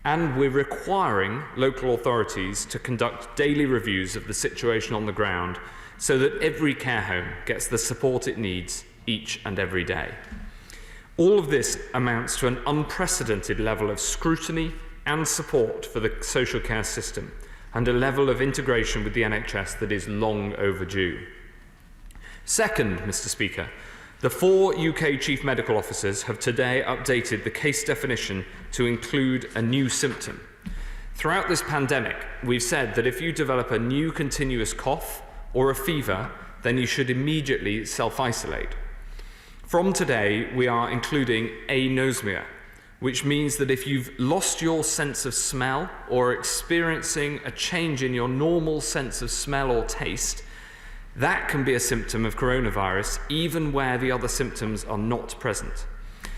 and we're requiring local authorities to conduct daily reviews of the situation on the ground so that every care home gets the support it needs each and every day. All of this amounts to an unprecedented level of scrutiny and support for the social care system, and a level of integration with the NHS that is long overdue. Second, Mr. Speaker, the 4 UK Chief Medical Officers have today updated the case definition to include a new symptom. Throughout this pandemic, we've said that if you develop a new continuous cough or a fever, then you should immediately self-isolate. From today, we are including anosmia, which means that if you've lost your sense of smell or experiencing a change in your normal sense of smell or taste, that can be a symptom of coronavirus, even where the other symptoms are not present.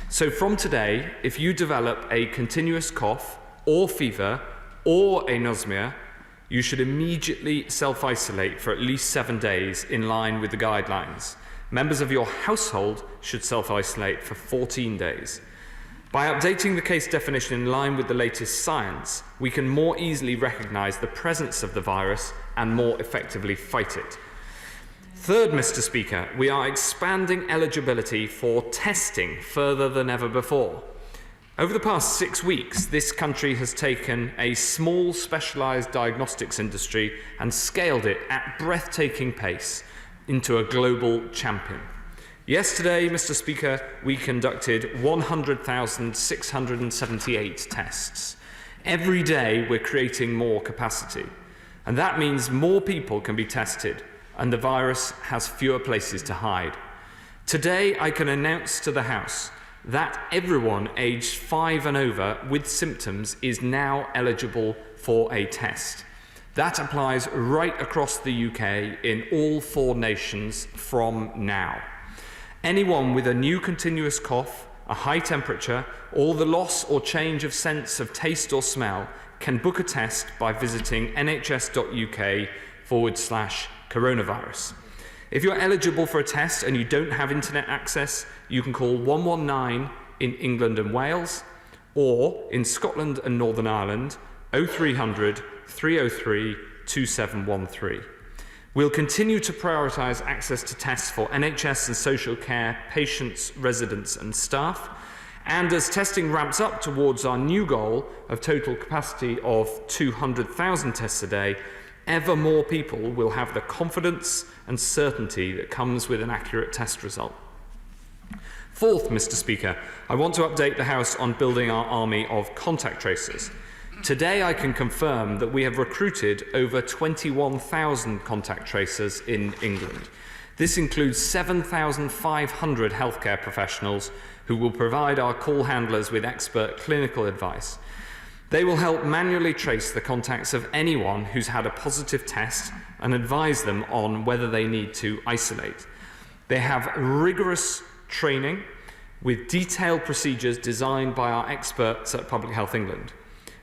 So from today, if you develop a continuous cough or fever or anosmia, you should immediately self-isolate for at least 7 days in line with the guidelines. Members of your household should self-isolate for 14 days. By updating the case definition in line with the latest science, we can more easily recognise the presence of the virus and more effectively fight it. Third, Mr. Speaker, we are expanding eligibility for testing further than ever before. Over the past 6 weeks, this country has taken a small specialised diagnostics industry and scaled it at breathtaking pace into a global champion. Yesterday, Mr. Speaker, we conducted 100,678 tests. Every day, we're creating more capacity. And that means more people can be tested and the virus has fewer places to hide. Today, I can announce to the House that everyone aged 5 and over with symptoms is now eligible for a test. That applies right across the UK in all 4 nations from now. Anyone with a new continuous cough, a high temperature, or the loss or change of sense of taste or smell can book a test by visiting nhs.uk/coronavirus. If you're eligible for a test and you don't have internet access, you can call 119 in England and Wales, or in Scotland and Northern Ireland, 0300 303 2713. We'll continue to prioritise access to tests for NHS and social care patients, residents and staff. And as testing ramps up towards our new goal of total capacity of 200,000 tests a day, ever more people will have the confidence and certainty that comes with an accurate test result. Fourth, Mr. Speaker, I want to update the House on building our army of contact tracers. Today, I can confirm that we have recruited over 21,000 contact tracers in England. This includes 7,500 healthcare professionals who will provide our call handlers with expert clinical advice. They will help manually trace the contacts of anyone who's had a positive test and advise them on whether they need to isolate. They have rigorous training with detailed procedures designed by our experts at Public Health England.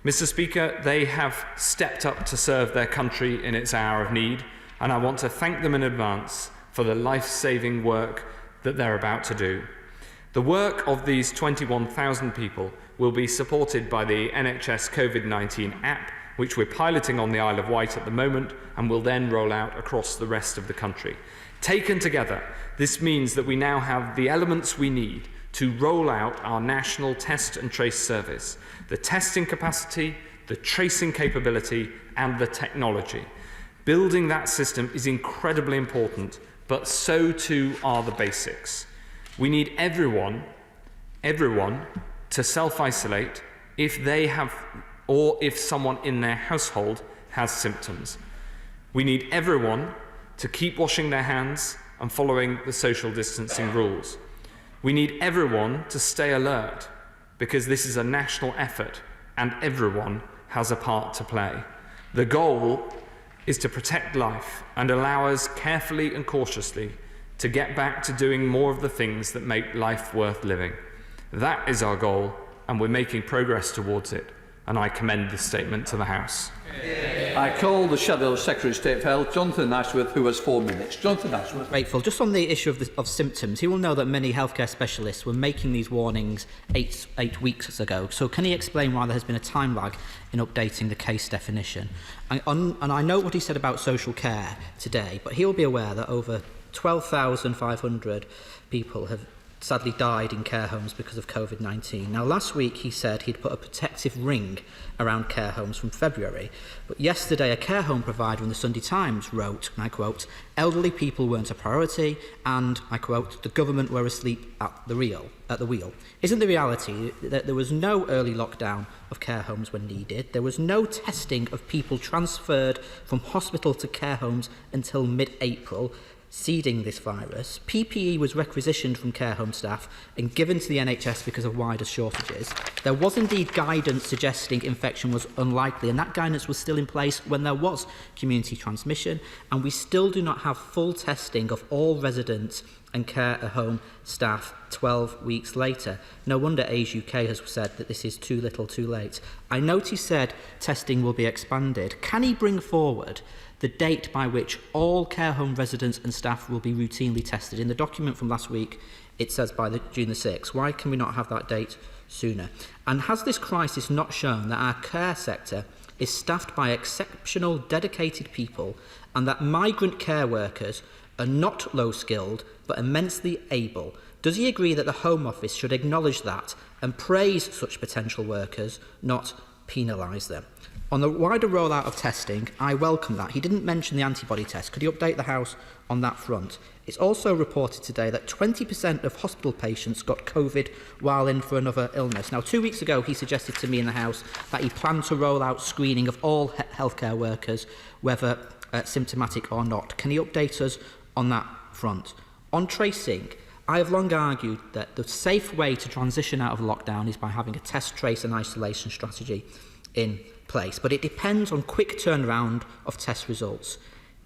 Mr. Speaker, they have stepped up to serve their country in its hour of need, and I want to thank them in advance for the life-saving work that they're about to do. The work of these 21,000 people will be supported by the NHS COVID-19 app, which we're piloting on the Isle of Wight at the moment and will then roll out across the rest of the country. Taken together, this means that we now have the elements we need to roll out our national test and trace service, the testing capacity, the tracing capability, and the technology. Building that system is incredibly important, but so too are the basics. We need everyone to self-isolate if they have or if someone in their household has symptoms. We need everyone to keep washing their hands and following the social distancing rules. We need everyone to stay alert because this is a national effort and everyone has a part to play. The goal is to protect life and allow us carefully and cautiously to get back to doing more of the things that make life worth living. That is our goal, and we're making progress towards it, and I commend this statement to the House. I call the Shadow Secretary of State for Health, Jonathan Ashworth, who has 4 minutes. Jonathan Ashworth. Grateful. Just on the issue of symptoms, he will know that many healthcare specialists were making these warnings eight weeks ago. So can he explain why there has been a time lag in updating the case definition? And I know what he said about social care today, but he'll be aware that over 12,500 people have sadly died in care homes because of COVID-19. Now, last week he said he'd put a protective ring around care homes from February, but yesterday a care home provider in the Sunday Times wrote, and I quote, "Elderly people weren't a priority," and, I quote, "the government were asleep at the wheel." Isn't the reality that there was no early lockdown of care homes when needed? There was no testing of people transferred from hospital to care homes until mid-April, seeding this virus. PPE was requisitioned from care home staff and given to the NHS because of wider shortages. There was indeed guidance suggesting infection was unlikely, and that guidance was still in place when there was community transmission, and we still do not have full testing of all residents and care at home staff 12 weeks later. No wonder Age UK has said that this is too little too late. I note he said testing will be expanded. Can he bring forward the date by which all care home residents and staff will be routinely tested? In the document from last week, it says by June the 6th. Why can we not have that date sooner? And has this crisis not shown that our care sector is staffed by exceptional, dedicated people, and that migrant care workers are not low-skilled but immensely able. Does he agree that the Home Office should acknowledge that and praise such potential workers, not penalise them? On the wider rollout of testing, I welcome that. He didn't mention the antibody test. Could he update the House on that front? It's also reported today that 20% of hospital patients got COVID while in for another illness. Now, 2 weeks ago, he suggested to me in the House that he planned to roll out screening of all healthcare workers, whether symptomatic or not. Can he update us on that front? On tracing, I have long argued that the safe way to transition out of lockdown is by having a test, trace and isolation strategy in place, but it depends on quick turnaround of test results.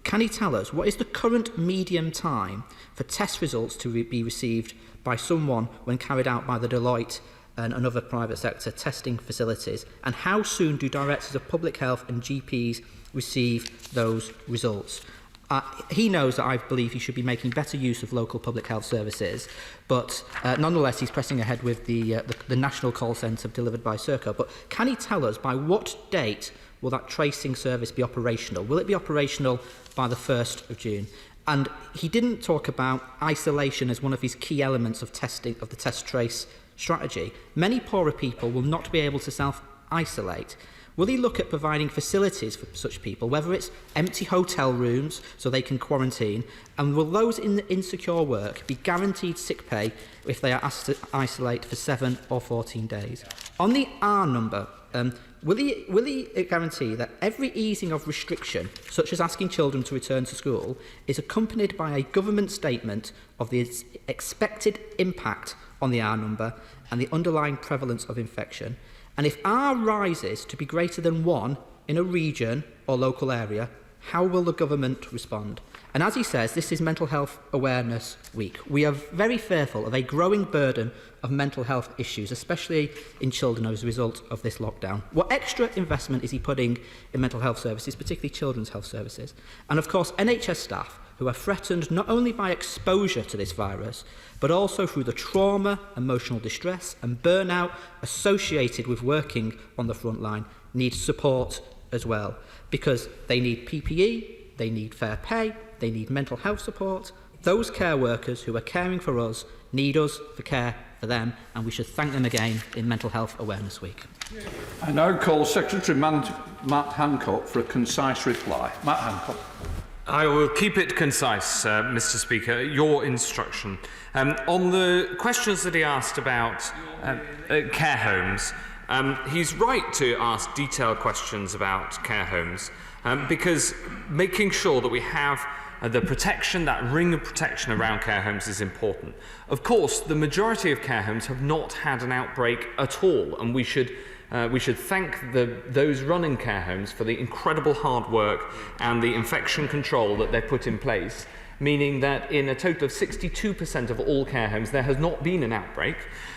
Can he tell us what is the current median time for test results to be received by someone when carried out by the Deloitte and other private sector testing facilities, and how soon do directors of public health and GPs receive those results? He knows that I believe he should be making better use of local public health services, but nonetheless he's pressing ahead with the national call centre delivered by Serco. But can he tell us by what date will that tracing service be operational? Will it be operational by the 1st of June? And he didn't talk about isolation as one of his key elements of testing of the test trace strategy. Many poorer people will not be able to self-isolate. Will he look at providing facilities for such people, whether it's empty hotel rooms so they can quarantine, and will those in the insecure work be guaranteed sick pay if they are asked to isolate for 7 or 14 days? On the R number, will he guarantee that every easing of restriction, such as asking children to return to school, is accompanied by a government statement of the expected impact on the R number and the underlying prevalence of infection? And if R rises to be greater than 1 in a region or local area, how will the government respond? And as he says, this is Mental Health Awareness Week. We are very fearful of a growing burden of mental health issues, especially in children as a result of this lockdown. What extra investment is he putting in mental health services, particularly children's health services? And of course, NHS staff who are threatened not only by exposure to this virus, but also through the trauma, emotional distress and burnout associated with working on the front line, need support as well, because they need PPE, they need fair pay, they need mental health support. Those care workers who are caring for us need us for care for them, and we should thank them again in Mental Health Awareness Week. I now call Secretary Matt Hancock for a concise reply. Matt Hancock. I will keep it concise, Mr. Speaker. Your instruction. On the questions that he asked about care homes, he's right to ask detailed questions about care homes, because making sure that we have the protection, that ring of protection around care homes is important. Of course, the majority of care homes have not had an outbreak at all, and we should thank those running care homes for the incredible hard work and the infection control that they've put in place, meaning that in a total of 62% of all care homes there has not been an outbreak,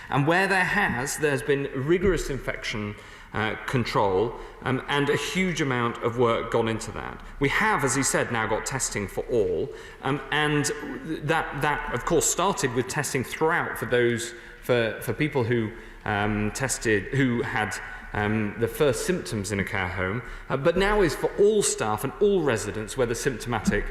and where there's been rigorous infection control and a huge amount of work gone into that. We have, as he said, now got testing for all, and that of course started with testing throughout for people who had the first symptoms in a care home, but now is for all staff and all residents, whether symptomatic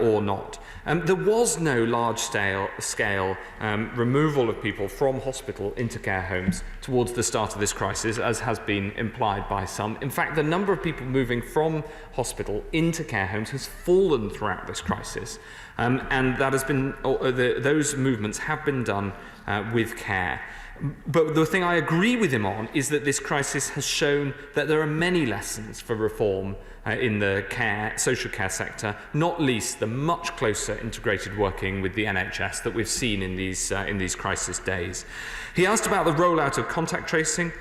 or not. There was no large-scale removal of people from hospital into care homes towards the start of this crisis, as has been implied by some. In fact, the number of people moving from hospital into care homes has fallen throughout this crisis, and that has been those movements have been done with care. But the thing I agree with him on is that this crisis has shown that there are many lessons for reform in the social care sector, not least the much closer integrated working with the NHS that we've seen in these crisis days. He asked about the rollout of contact tracing.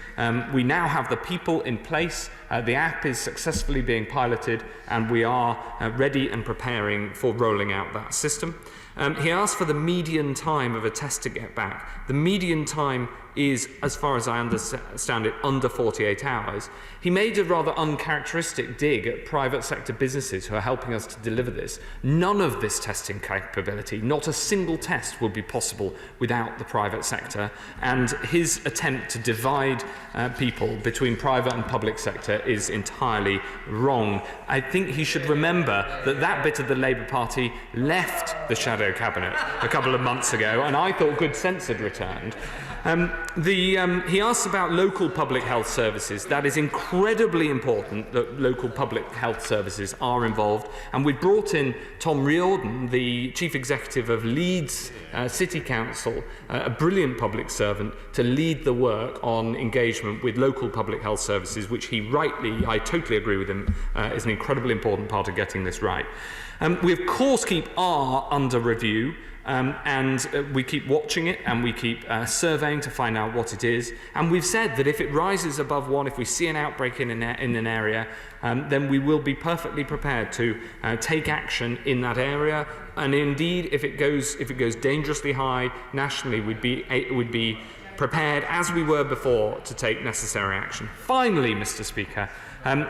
We now have the people in place. The app is successfully being piloted, and we are ready and preparing for rolling out that system. He asked for the median time of a test to get back. The median time is, as far as I understand it, under 48 hours. He made a rather uncharacteristic dig at private sector businesses who are helping us to deliver this. None of this testing capability, not a single test, would be possible without the private sector, and his attempt to divide people between private and public sector is entirely wrong. I think he should remember that that bit of the Labour Party left the shadow cabinet a couple of months ago, and I thought good sense had returned. He asks about local public health services. That is incredibly important that local public health services are involved. And we brought in Tom Riordan, the Chief Executive of Leeds City Council, a brilliant public servant, to lead the work on engagement with local public health services, which he rightly, I totally agree with him, is an incredibly important part of getting this right. We, of course, keep R under review. And we keep watching it and we keep surveying to find out what it is. And we've said that if it rises above 1, if we see an outbreak in an area, then we will be perfectly prepared to take action in that area. And indeed, if it goes dangerously high nationally, we'd be prepared, as we were before, to take necessary action. Finally, Mr. Speaker,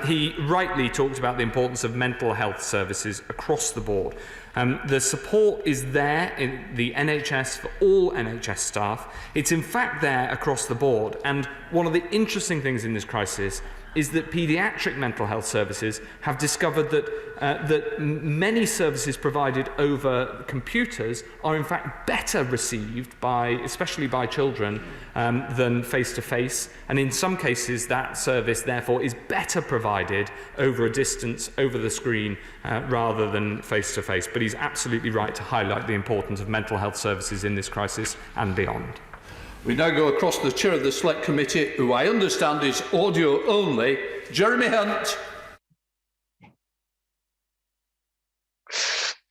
he rightly talked about the importance of mental health services across the board. The support is there in the NHS for all NHS staff. It's in fact there across the board. And one of the interesting things in this crisis is that paediatric mental health services have discovered that many services provided over computers are in fact better received especially by children, than face-to-face. And in some cases, that service, therefore, is better provided over a distance, over the screen, rather than face-to-face. But he's absolutely right to highlight the importance of mental health services in this crisis and beyond. We now go across to the chair of the Select Committee, who I understand is audio only, Jeremy Hunt.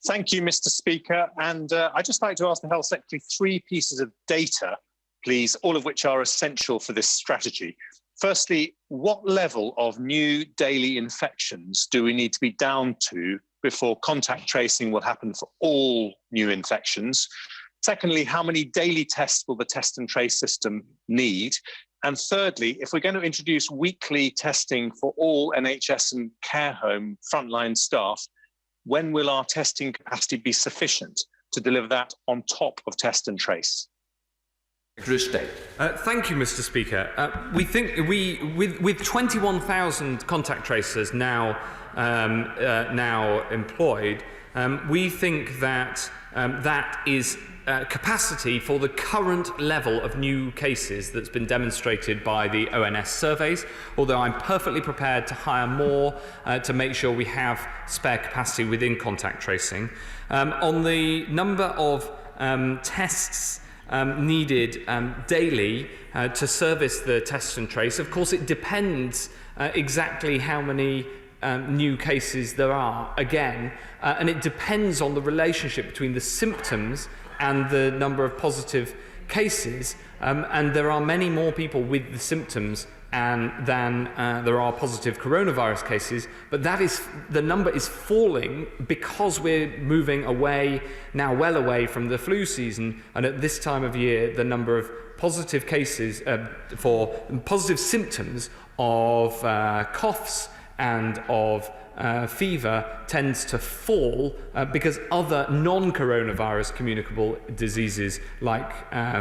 Thank you, Mr. Speaker. And I'd just like to ask the Health Secretary 3 pieces of data, please, all of which are essential for this strategy. Firstly, what level of new daily infections do we need to be down to before contact tracing will happen for all new infections? Secondly, how many daily tests will the test and trace system need? And thirdly, if we're going to introduce weekly testing for all NHS and care home frontline staff, when will our testing capacity be sufficient to deliver that on top of test and trace? Thank you, Mr. Speaker. We think with 21,000 contact tracers now employed, we think that that is capacity for the current level of new cases that's been demonstrated by the ONS surveys, although I'm perfectly prepared to hire more to make sure we have spare capacity within contact tracing. On the number of tests needed daily to service the test and trace, of course it depends exactly how many new cases there are, again, and it depends on the relationship between the symptoms and the number of positive cases, and there are many more people with the symptoms than there are positive coronavirus cases, but the number is falling because we're moving away, now well away from the flu season, and at this time of year the number of positive cases for positive symptoms of coughs and of fever tends to fall because other non-coronavirus communicable diseases like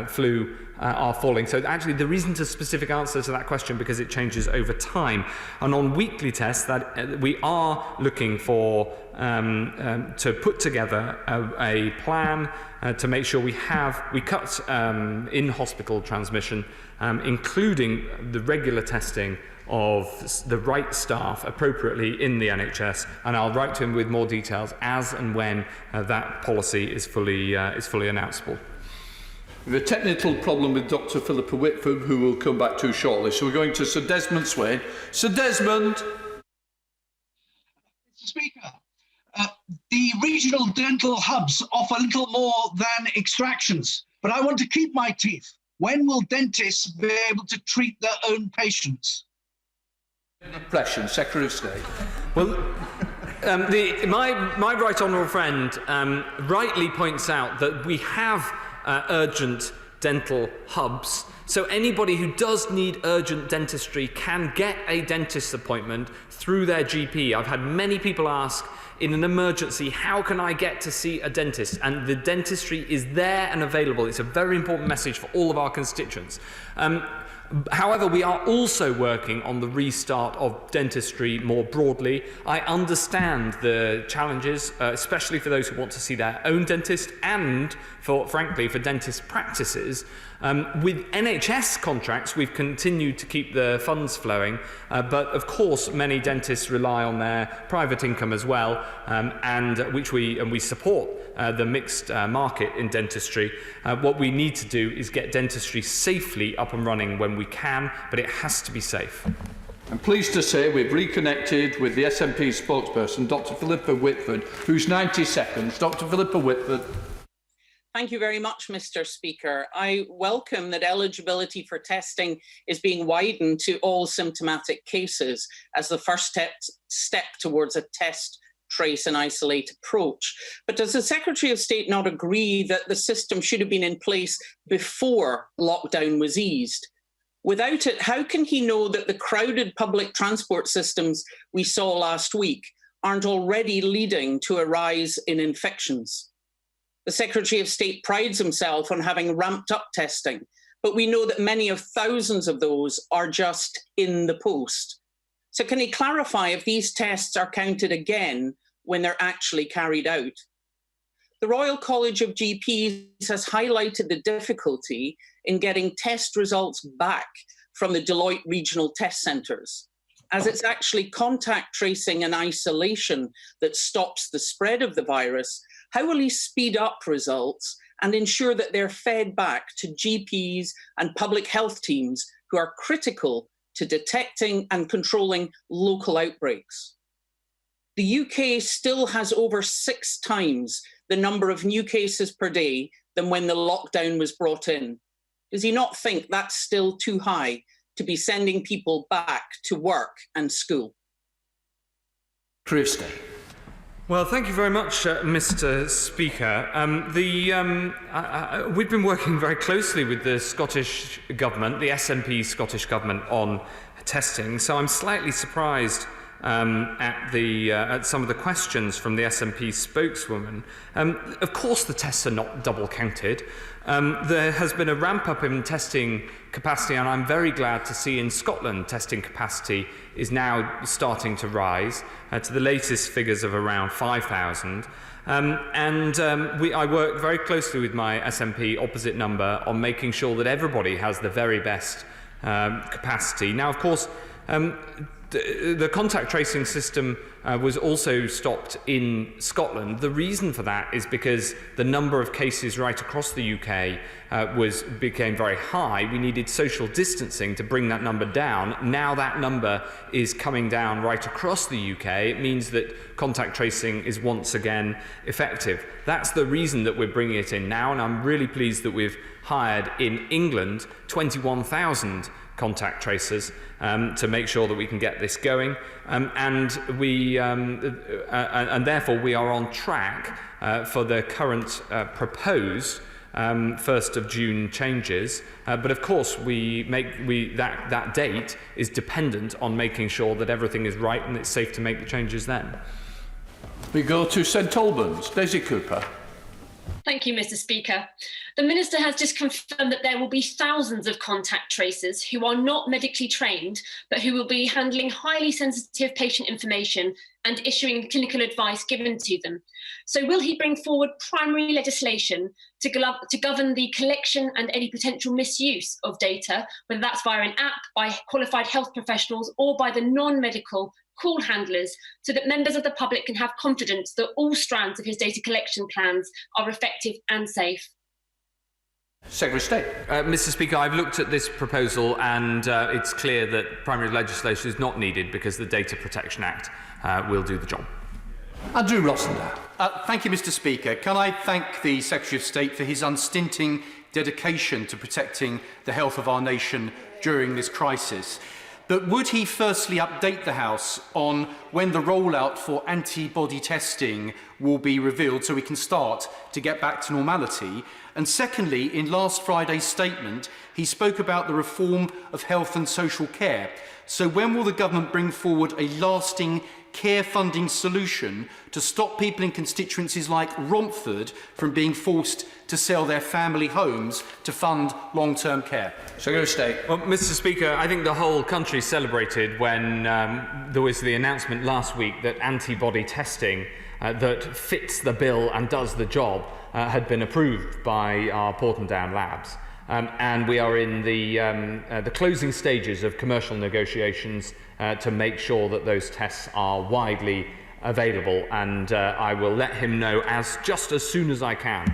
flu are falling. So actually there isn't a specific answer to that question because it changes over time. And on weekly tests, that we are looking for to put together a plan to make sure we cut in-hospital transmission, including the regular testing of the right staff appropriately in the NHS, and I'll write to him with more details as and when that policy is fully announceable. We have a technical problem with Dr. Philippa Whitford, who we'll come back to shortly. So we're going to Sir Desmond Swain. Sir Desmond. Mr. Speaker, the regional dental hubs offer little more than extractions, but I want to keep my teeth. When will dentists be able to treat their own patients? Impression, Secretary of State. Well, my right honourable friend rightly points out that we have urgent dental hubs. So anybody who does need urgent dentistry can get a dentist appointment through their GP. I've had many people ask in an emergency, how can I get to see a dentist? And the dentistry is there and available. It's a very important message for all of our constituents. However, we are also working on the restart of dentistry more broadly. I understand the challenges, especially for those who want to see their own dentist and, frankly, for dentist practices. With NHS contracts, we've continued to keep the funds flowing, but of course, many dentists rely on their private income as well, and we support the mixed market in dentistry. What we need to do is get dentistry safely up and running when we can, but it has to be safe. I'm pleased to say we've reconnected with the SNP spokesperson, Dr. Philippa Whitford, who's 90 seconds. Dr. Philippa Whitford. Thank you very much, Mr. Speaker. I welcome that eligibility for testing is being widened to all symptomatic cases as the first step towards a test, trace and isolate approach. But does the Secretary of State not agree that the system should have been in place before lockdown was eased? Without it, how can he know that the crowded public transport systems we saw last week aren't already leading to a rise in infections? The Secretary of State prides himself on having ramped up testing, but we know that many of thousands of those are just in the post. So can he clarify if these tests are counted again when they're actually carried out? The Royal College of GPs has highlighted the difficulty in getting test results back from the Deloitte regional test centres, as it's actually contact tracing and isolation that stops the spread of the virus. How will he speed up results and ensure that they're fed back to GPs and public health teams who are critical to detecting and controlling local outbreaks? The UK still has over 6 times the number of new cases per day than when the lockdown was brought in. Does he not think that's still too high to be sending people back to work and school? Christie. Well, thank you very much, Mr. Speaker. We've been working very closely with the Scottish Government, the SNP Scottish Government, on testing, so I'm slightly surprised at some of the questions from the SNP spokeswoman. Of course, the tests are not double counted. There has been a ramp up in testing capacity, and I'm very glad to see in Scotland testing capacity is now starting to rise to the latest figures of around 5,000. I work very closely with my SNP opposite number on making sure that everybody has the very best capacity. Now, of course, the contact tracing system was also stopped in Scotland. The reason for that is because the number of cases right across the UK became very high. We needed social distancing to bring that number down. Now that number is coming down right across the UK. It means that contact tracing is once again effective. That's the reason that we're bringing it in now, and I'm really pleased that we've hired in England 21,000 contact tracers to make sure that we can get this going, and therefore we are on track for the current proposed 1st of June changes. But of course, that date is dependent on making sure that everything is right and it's safe to make the changes then. We go to St Albans. Daisy Cooper. Thank you, Mr. Speaker. The Minister has just confirmed that there will be thousands of contact tracers who are not medically trained, but who will be handling highly sensitive patient information and issuing clinical advice given to them. So will he bring forward primary legislation to govern the collection and any potential misuse of data, whether that's via an app, by qualified health professionals or by the non-medical call handlers, so that members of the public can have confidence that all strands of his data collection plans are effective and safe? Secretary of State. Mr. Speaker, I've looked at this proposal and it's clear that primary legislation is not needed because the Data Protection Act will do the job. Andrew Rossender. Thank you, Mr. Speaker. Can I thank the Secretary of State for his unstinting dedication to protecting the health of our nation during this crisis. But would he firstly update the House on when the rollout for antibody testing will be revealed so we can start to get back to normality? And secondly, in last Friday's statement, he spoke about the reform of health and social care. So when will the government bring forward a lasting care funding solution to stop people in constituencies like Romford from being forced to sell their family homes to fund long-term care? Secretary of State. Well, Mr. Speaker, I think the whole country celebrated when there was the announcement last week that antibody testing that fits the bill and does the job had been approved by our Porton Down labs. And we are in the closing stages of commercial negotiations to make sure that those tests are widely available, and I will let him know just as soon as I can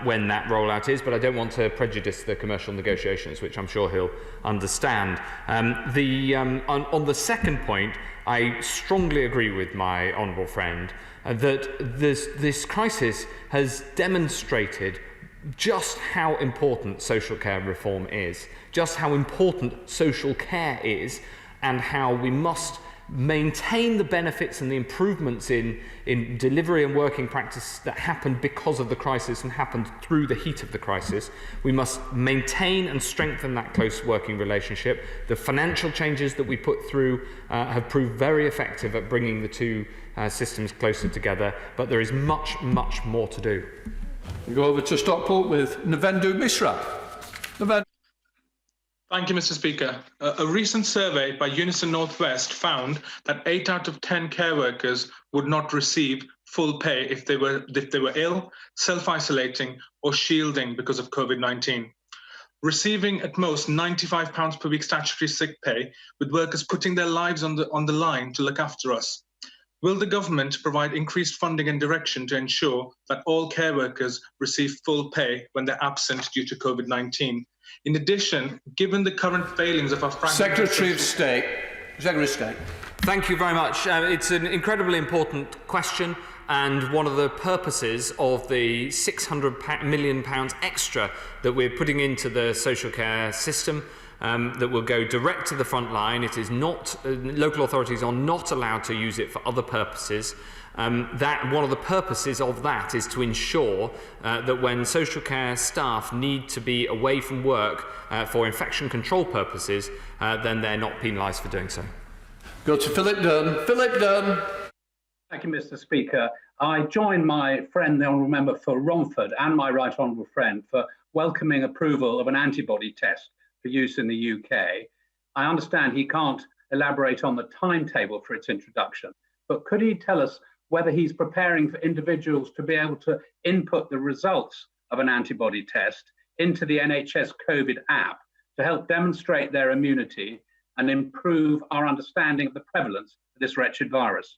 when that rollout is, but I don't want to prejudice the commercial negotiations, which I'm sure he'll understand. On the second point, I strongly agree with my honourable friend that this crisis has demonstrated just how important social care reform is, just how important social care is, and how we must maintain the benefits and the improvements in delivery and working practice that happened because of the crisis and happened through the heat of the crisis. We must maintain and strengthen that close working relationship. The financial changes that we put through have proved very effective at bringing the two systems closer together, but there is much, much more to do. We go over to Stockport with Navendu Misra. Navendu. Thank you, Mr. Speaker. A recent survey by Unison Northwest found that 8 out of 10 care workers would not receive full pay if they were ill, self-isolating, or shielding because of COVID-19. Receiving at most £95 per week statutory sick pay, with workers putting their lives on the line to look after us. Will the government provide increased funding and direction to ensure that all care workers receive full pay when they're absent due to COVID-19? In addition, given the current failings of our Secretary of State. Secretary of State. Thank you very much. It's an incredibly important question, and one of the purposes of the £600 million extra that we're putting into the social care system that will go direct to the front line. It is not, local authorities are not allowed to use it for other purposes. That one of the purposes of that is to ensure that when social care staff need to be away from work for infection control purposes, then they're not penalised for doing so. Go to Philip Dunn. Philip Dunn. Thank you, Mr. Speaker. I join my friend, the Honourable Member for Romford, and my right honourable friend for welcoming approval of an antibody test for use in the UK. I understand he can't elaborate on the timetable for its introduction, but could he tell us whether he's preparing for individuals to be able to input the results of an antibody test into the NHS COVID app to help demonstrate their immunity and improve our understanding of the prevalence of this wretched virus?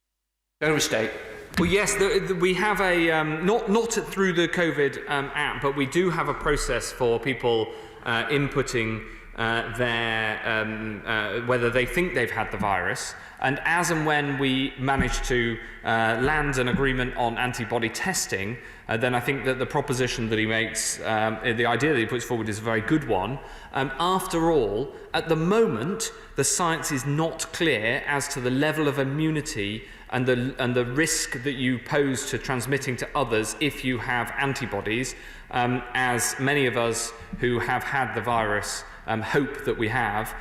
Secretary of State. Well, yes, we have a, not through the COVID app, but we do have a process for people inputting whether they think they've had the virus. And as and when we manage to land an agreement on antibody testing, then I think that the proposition that he makes, the idea that he puts forward is a very good one. After all, at the moment, the science is not clear as to the level of immunity and the risk that you pose to transmitting to others if you have antibodies, as many of us who have had the virus hope that we have.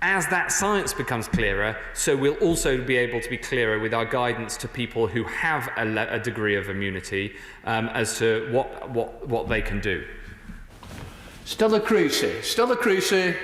As that science becomes clearer, so we'll also be able to be clearer with our guidance to people who have a degree of immunity as to what they can do. Stella Creasy. Stella Creasy.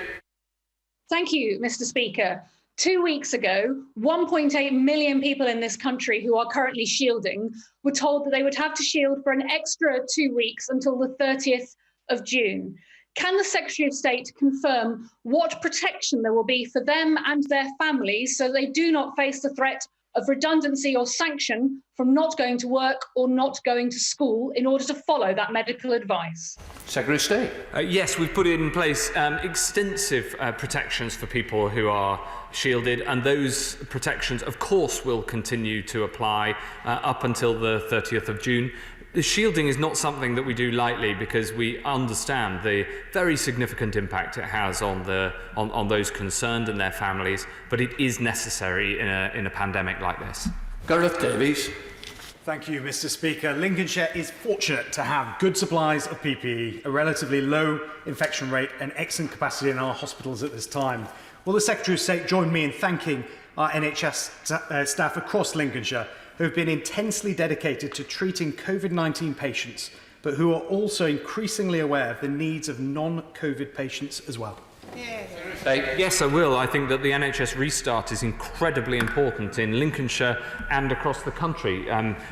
Thank you, Mr. Speaker. 2 weeks ago, 1.8 million people in this country who are currently shielding were told that they would have to shield for an extra 2 weeks until the 30th of June. Can the Secretary of State confirm what protection there will be for them and their families so they do not face the threat of redundancy or sanction from not going to work or not going to school in order to follow that medical advice? Secretary of State. Yes, we've put in place extensive protections for people who are shielded, and those protections, of course, will continue to apply up until the 30th of June. The shielding is not something that we do lightly because we understand the very significant impact it has on those concerned and their families, but it is necessary in a pandemic like this. Gareth Davies. Thank you, Mr. Speaker. Lincolnshire is fortunate to have good supplies of PPE, a relatively low infection rate and excellent capacity in our hospitals at this time. Will the Secretary of State join me in thanking are NHS staff across Lincolnshire who have been intensely dedicated to treating COVID-19 patients, but who are also increasingly aware of the needs of non-COVID patients as well? Yes, I will. I think that the NHS restart is incredibly important in Lincolnshire and across the country.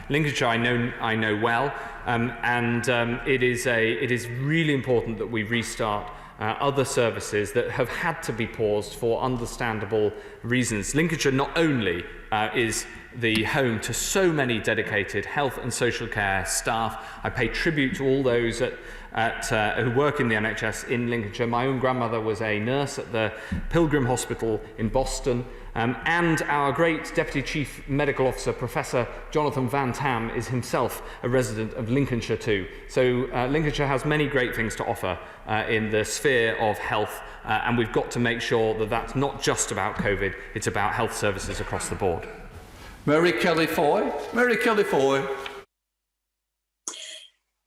Lincolnshire I know well, and it is really important that we restart other services that have had to be paused for understandable reasons. Lincolnshire not only is the home to so many dedicated health and social care staff. I pay tribute to all those who work in the NHS in Lincolnshire. My own grandmother was a nurse at the Pilgrim Hospital in Boston, and our great Deputy Chief Medical Officer, Professor Jonathan Van Tam, is himself a resident of Lincolnshire too. So Lincolnshire has many great things to offer in the sphere of health, and we've got to make sure that that's not just about COVID, it's about health services across the board. Mary Kelly-Foy. Mary Kelly-Foy.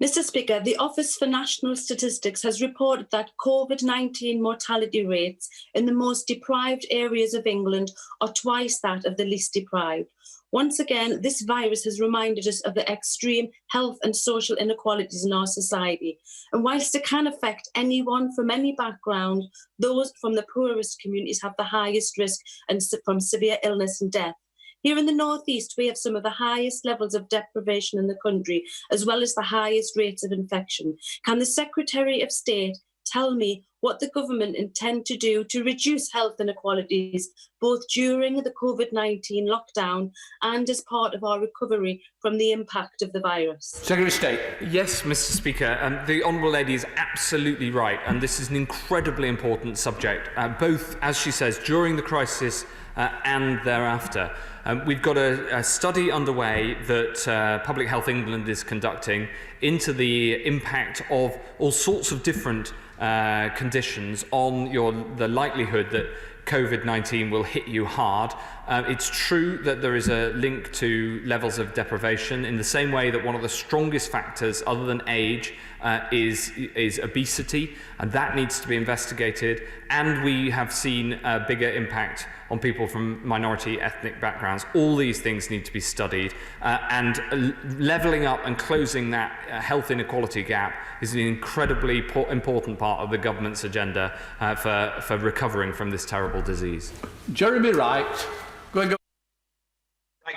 Mr. Speaker, the Office for National Statistics has reported that COVID-19 mortality rates in the most deprived areas of England are twice that of the least deprived. Once again, this virus has reminded us of the extreme health and social inequalities in our society. And whilst it can affect anyone from any background, those from the poorest communities have the highest risk and from severe illness and death. Here in the North East, we have some of the highest levels of deprivation in the country, as well as the highest rates of infection. Can the Secretary of State tell me what the government intend to do to reduce health inequalities, both during the COVID-19 lockdown and as part of our recovery from the impact of the virus? Secretary of State. Yes, Mr. Speaker, the Honourable Lady is absolutely right, and this is an incredibly important subject, both, as she says, during the crisis and thereafter. We've got a study underway that Public Health England is conducting into the impact of all sorts of different conditions on the likelihood that COVID-19 will hit you hard. It's true that there is a link to levels of deprivation in the same way that one of the strongest factors other than age is obesity, and that needs to be investigated. And we have seen a bigger impact on people from minority ethnic backgrounds. All these things need to be studied, and levelling up and closing that health inequality gap is an incredibly important part of the government's agenda for recovering from this terrible disease. Jeremy Wright. Thank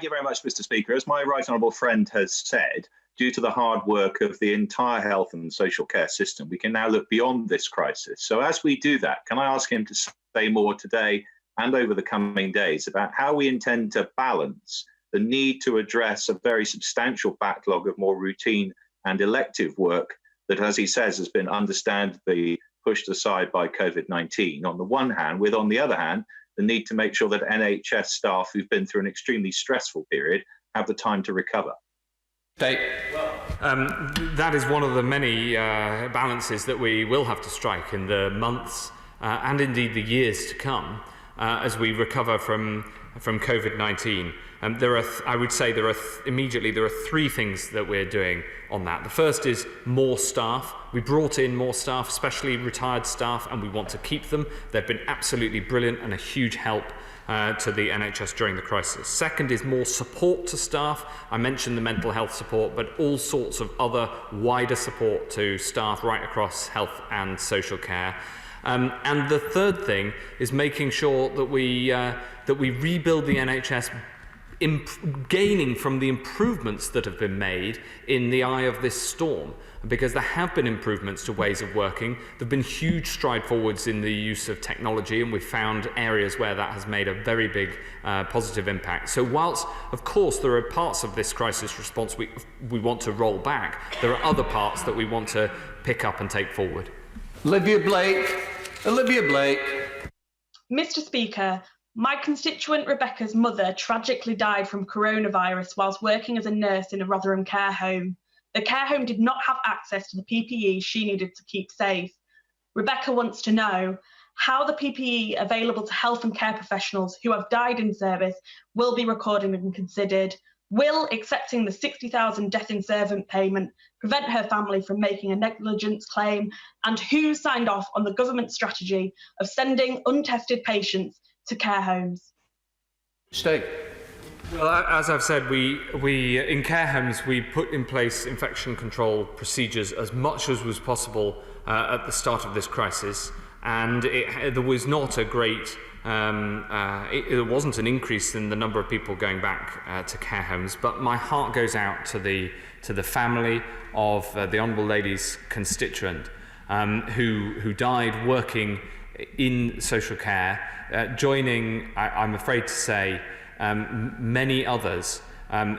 you very much, Mr. Speaker. As my right honourable friend has said, due to the hard work of the entire health and social care system, we can now look beyond this crisis. So as we do that, can I ask him to say more today and over the coming days about how we intend to balance the need to address a very substantial backlog of more routine and elective work that, as he says, has been understandably pushed aside by COVID-19 on the one hand, with, on the other hand, the need to make sure that NHS staff who've been through an extremely stressful period have the time to recover. That is one of the many balances that we will have to strike in the months and indeed the years to come as we recover from COVID-19. I would say there are three things that we're doing on that. The first is more staff. We brought in more staff, especially retired staff, and we want to keep them. They've been absolutely brilliant and a huge help to the NHS during the crisis. Second is more support to staff. I mentioned the mental health support, but all sorts of other wider support to staff right across health and social care. And the third thing is making sure that we rebuild the NHS, gaining from the improvements that have been made in the eye of this storm. Because there have been improvements to ways of working. There have been huge stride forwards in the use of technology, and we've found areas where that has made a very big positive impact. So whilst, of course, there are parts of this crisis response we want to roll back, there are other parts that we want to pick up and take forward. Olivia Blake. Mr. Speaker, my constituent Rebecca's mother tragically died from coronavirus whilst working as a nurse in a Rotherham care home. The care home did not have access to the PPE she needed to keep safe. Rebecca wants to know how the PPE available to health and care professionals who have died in service will be recorded and considered. Will accepting the £60,000 death in servant payment prevent her family from making a negligence claim? And who signed off on the government strategy of sending untested patients to care homes? Stay. Well, as I've said, we in care homes we put in place infection control procedures as much as was possible at the start of this crisis, and there was not a great. There wasn't an increase in the number of people going back to care homes, but my heart goes out to the family of the Honourable Lady's constituent who died working in social care, joining, I'm afraid to say, many others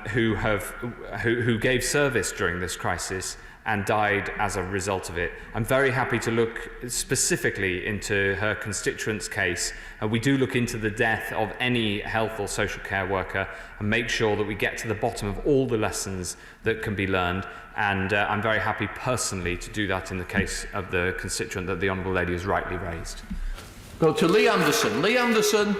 who gave service during this crisis and died as a result of it. I'm very happy to look specifically into her constituent's case. We do look into the death of any health or social care worker and make sure that we get to the bottom of all the lessons that can be learned. And I'm very happy personally to do that in the case of the constituent that the Honourable Lady has rightly raised. Go to Lee Anderson. Lee Anderson.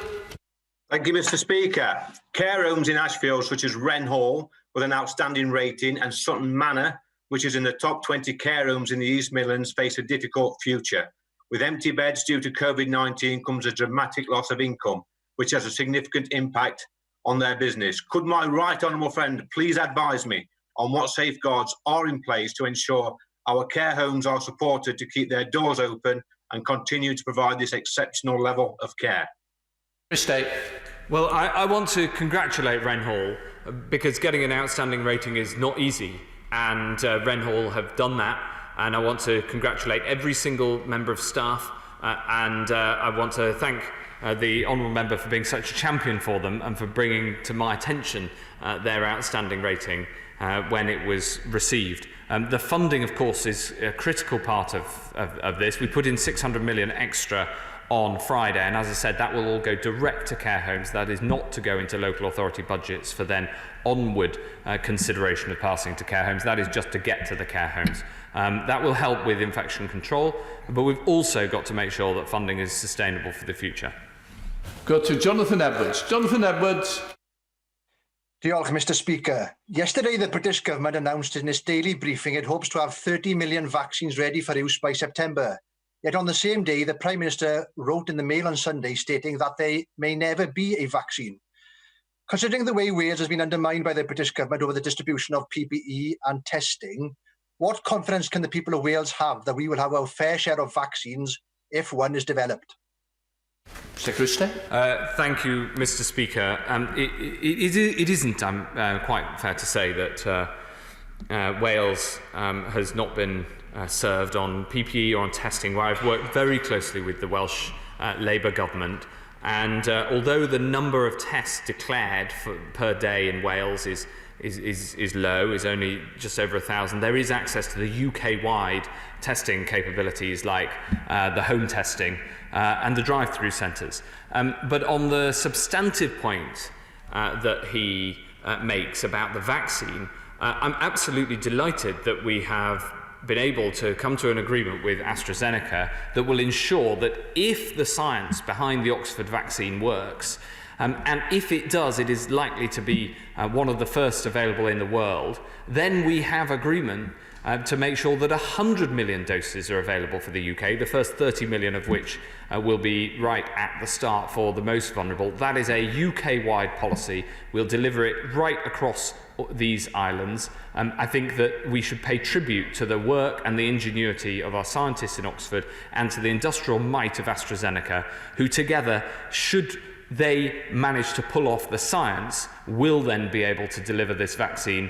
Thank you, Mr. Speaker. Care homes in Ashfield, such as Wren Hall, with an outstanding rating, and Sutton Manor, which is in the top 20 care homes in the East Midlands, face a difficult future. With empty beds due to COVID-19 comes a dramatic loss of income, which has a significant impact on their business. Could my right honourable friend please advise me on what safeguards are in place to ensure our care homes are supported to keep their doors open and continue to provide this exceptional level of care? Mistake. Well, I want to congratulate Wren Hall because getting an outstanding rating is not easy, and Wren Hall have done that, and I want to congratulate every single member of staff and I want to thank the honourable member for being such a champion for them and for bringing to my attention their outstanding rating when it was received. The funding, of course, is a critical part of this. We put in 600 million extra on Friday, and as I said, that will all go direct to care homes. That is not to go into local authority budgets for then onward consideration of passing to care homes. That is just to get to the care homes. That will help with infection control, but we've also got to make sure that funding is sustainable for the future. Go to Jonathan Edwards. Jonathan Edwards. Diolch, Mr. Speaker. Yesterday, the British government announced in its daily briefing it hopes to have 30 million vaccines ready for use by September. Yet on the same day, the Prime Minister wrote in the Mail on Sunday stating that there may never be a vaccine. Considering the way Wales has been undermined by the British government over the distribution of PPE and testing, what confidence can the people of Wales have that we will have our fair share of vaccines if one is developed? Secretary. Thank you, Mr. Speaker. It isn't quite fair to say that Wales has not been served on PPE or on testing, where I've worked very closely with the Welsh Labour government. And although the number of tests declared per day in Wales is low, is only just over 1,000, there is access to the UK-wide testing capabilities like the home testing and the drive-through centres. But on the substantive point that he makes about the vaccine, I'm absolutely delighted that we have been able to come to an agreement with AstraZeneca that will ensure that if the science behind the Oxford vaccine works, and if it does, it is likely to be one of the first available in the world, then we have agreement to make sure that 100 million doses are available for the UK, the first 30 million of which will be right at the start for the most vulnerable. That is a UK-wide policy. We'll deliver it right across these islands. I think that we should pay tribute to the work and the ingenuity of our scientists in Oxford and to the industrial might of AstraZeneca, who together, should they manage to pull off the science, will then be able to deliver this vaccine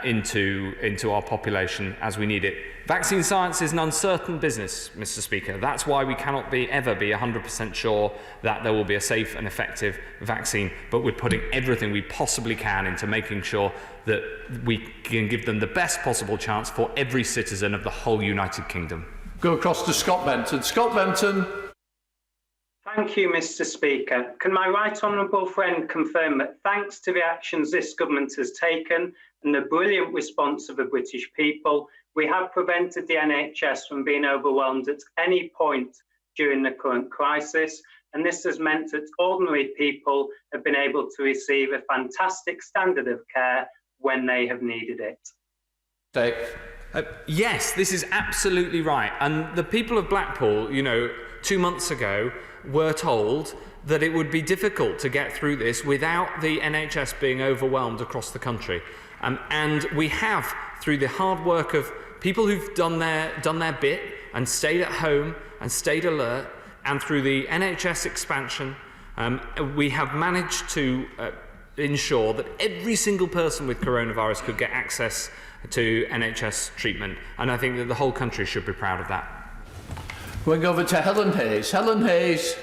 into our population as we need it. Vaccine science is an uncertain business, Mr. Speaker. That's why we cannot ever be 100% sure that there will be a safe and effective vaccine, but we're putting everything we possibly can into making sure that we can give them the best possible chance for every citizen of the whole United Kingdom. Go across to Scott Benton. Scott Benton. Thank you, Mr. Speaker. Can my right honourable friend confirm that thanks to the actions this government has taken and the brilliant response of the British people, we have prevented the NHS from being overwhelmed at any point during the current crisis, and this has meant that ordinary people have been able to receive a fantastic standard of care when they have needed it? Yes, this is absolutely right. And the people of Blackpool, 2 months ago were told that it would be difficult to get through this without the NHS being overwhelmed across the country. And we have, through the hard work of people who've done their bit and stayed at home and stayed alert, and through the NHS expansion, we have managed to ensure that every single person with coronavirus could get access to NHS treatment. And I think that the whole country should be proud of that. Going over to Helen Hayes. Helen Hayes.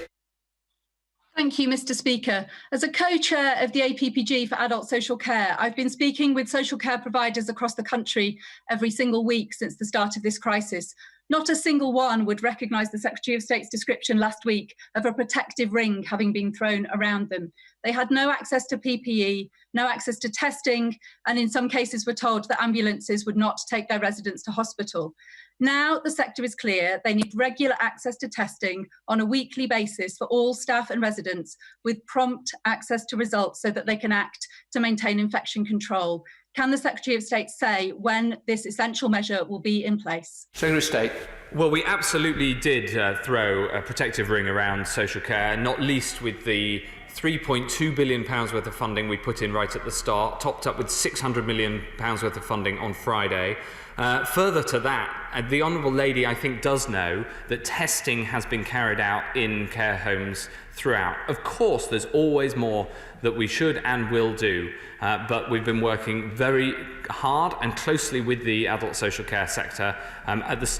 Thank you, Mr. Speaker. As a co-chair of the APPG for Adult Social Care, I've been speaking with social care providers across the country every single week since the start of this crisis. Not a single one would recognise the Secretary of State's description last week of a protective ring having been thrown around them. They had no access to PPE, no access to testing, and in some cases were told that ambulances would not take their residents to hospital. Now the sector is clear they need regular access to testing on a weekly basis for all staff and residents, with prompt access to results so that they can act to maintain infection control. Can the Secretary of State say when this essential measure will be in place? Secretary of State. Well, we absolutely did throw a protective ring around social care, not least with the £3.2 billion worth of funding we put in right at the start, topped up with £600 million worth of funding on Friday. Further to that, the Honourable Lady, I think, does know that testing has been carried out in care homes throughout. Of course, there's always more that we should and will do, but we've been working very hard and closely with the adult social care sector.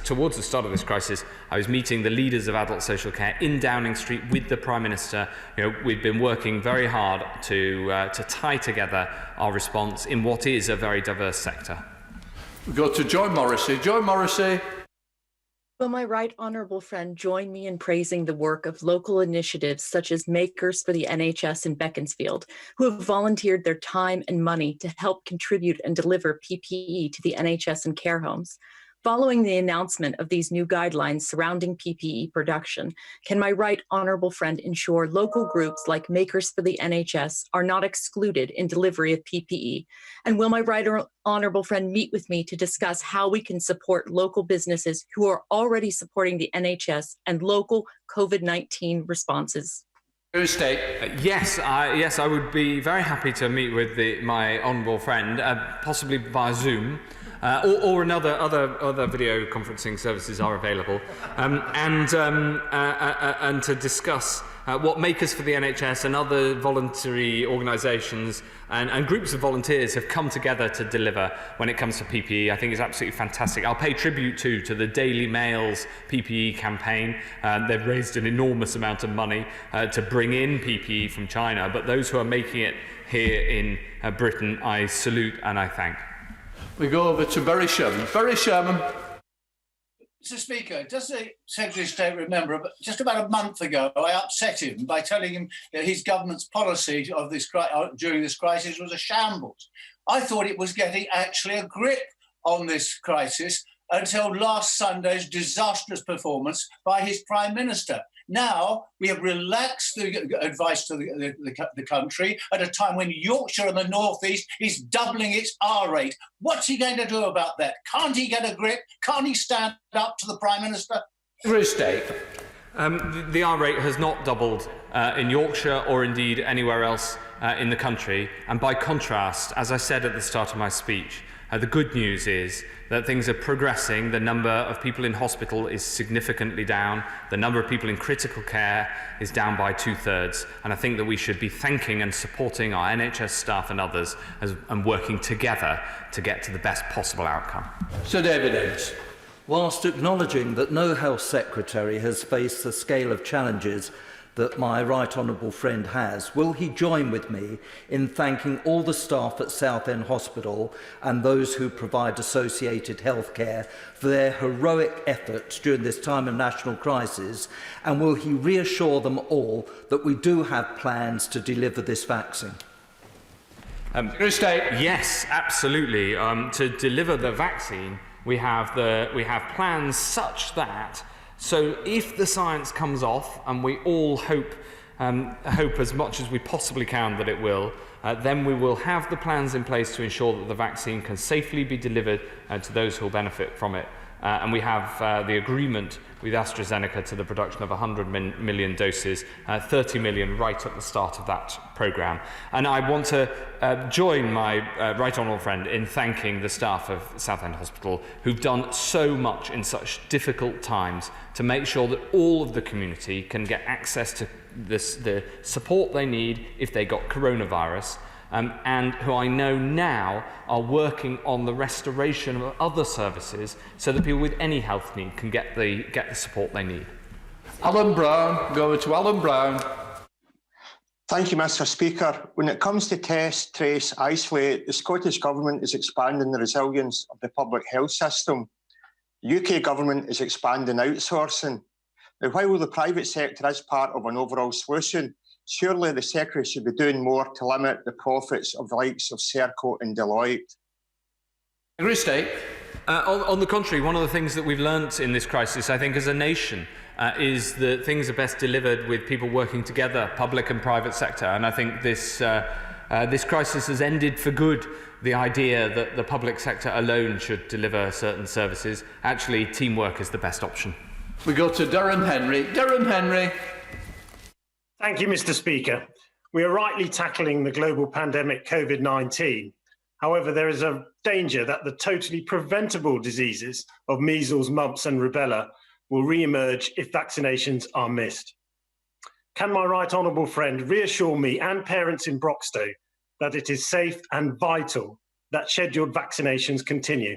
Towards the start of this crisis, I was meeting the leaders of adult social care in Downing Street with the Prime Minister. We've been working very hard to tie together our response in what is a very diverse sector. We go to Joy Morrissey. Joy Morrissey. Will my right honourable friend join me in praising the work of local initiatives such as Makers for the NHS in Beaconsfield, who have volunteered their time and money to help contribute and deliver PPE to the NHS and care homes? Following the announcement of these new guidelines surrounding PPE production, can my right honourable friend ensure local groups like Makers for the NHS are not excluded in delivery of PPE? And will my right honourable friend meet with me to discuss how we can support local businesses who are already supporting the NHS and local COVID-19 responses? Yes, I would be very happy to meet with my honourable friend, possibly via Zoom. Or other video conferencing services are available, and to discuss what Makers for the NHS and other voluntary organisations and groups of volunteers have come together to deliver when it comes to PPE. I think is absolutely fantastic. I'll pay tribute to the Daily Mail's PPE campaign. They've raised an enormous amount of money to bring in PPE from China, but those who are making it here in Britain, I salute and I thank. We go over to Barry Sherman. Barry Sherman. Mr. Speaker, does the Secretary of State remember just about a month ago I upset him by telling him that his government's policy of this during this crisis was a shambles? I thought it was getting actually a grip on this crisis until last Sunday's disastrous performance by his Prime Minister. Now we have relaxed the advice to the country at a time when Yorkshire and the North East is doubling its R rate. What's he going to do about that? Can't he get a grip? Can't he stand up to the Prime Minister? The R rate has not doubled in Yorkshire or indeed anywhere else in the country. And by contrast, as I said at the start of my speech, the good news is that things are progressing. The number of people in hospital is significantly down. The number of people in critical care is down by 2/3. And I think that we should be thanking and supporting our NHS staff and others and working together to get to the best possible outcome. Sir David Innes. Whilst acknowledging that no health secretary has faced the scale of challenges that my right honourable friend has, will he join with me in thanking all the staff at Southend Hospital and those who provide associated healthcare for their heroic efforts during this time of national crisis? And will he reassure them all that we do have plans to deliver this vaccine? Yes, absolutely. To deliver the vaccine, we have plans such that, so if the science comes off, and we all hope as much as we possibly can that it will, then we will have the plans in place to ensure that the vaccine can safely be delivered to those who will benefit from it and we have the agreement with AstraZeneca to the production of 100 million doses, 30 million right at the start of that programme. And I want to join my Right Honourable friend in thanking the staff of Southend Hospital, who've done so much in such difficult times to make sure that all of the community can get access to the support they need if they got coronavirus. And who I know now are working on the restoration of other services so that people with any health need can get the support they need. Alan Brown, go to Alan Brown. Thank you, Mr. Speaker. When it comes to test, trace, isolate, the Scottish Government is expanding the resilience of the public health system. The UK Government is expanding outsourcing. Now, while the private sector is part of an overall solution, surely the Secretary should be doing more to limit the profits of the likes of Serco and Deloitte. On the contrary, one of the things that we've learnt in this crisis, I think, as a nation, is that things are best delivered with people working together, public and private sector. And I think this crisis has ended for good the idea that the public sector alone should deliver certain services. Actually, teamwork is the best option. We go to Darren Henry. Darren Henry. Thank you, Mr. Speaker. We are rightly tackling the global pandemic COVID-19. However, there is a danger that the totally preventable diseases of measles, mumps and rubella will re-emerge if vaccinations are missed. Can my right honourable friend reassure me and parents in Broxtowe that it is safe and vital that scheduled vaccinations continue?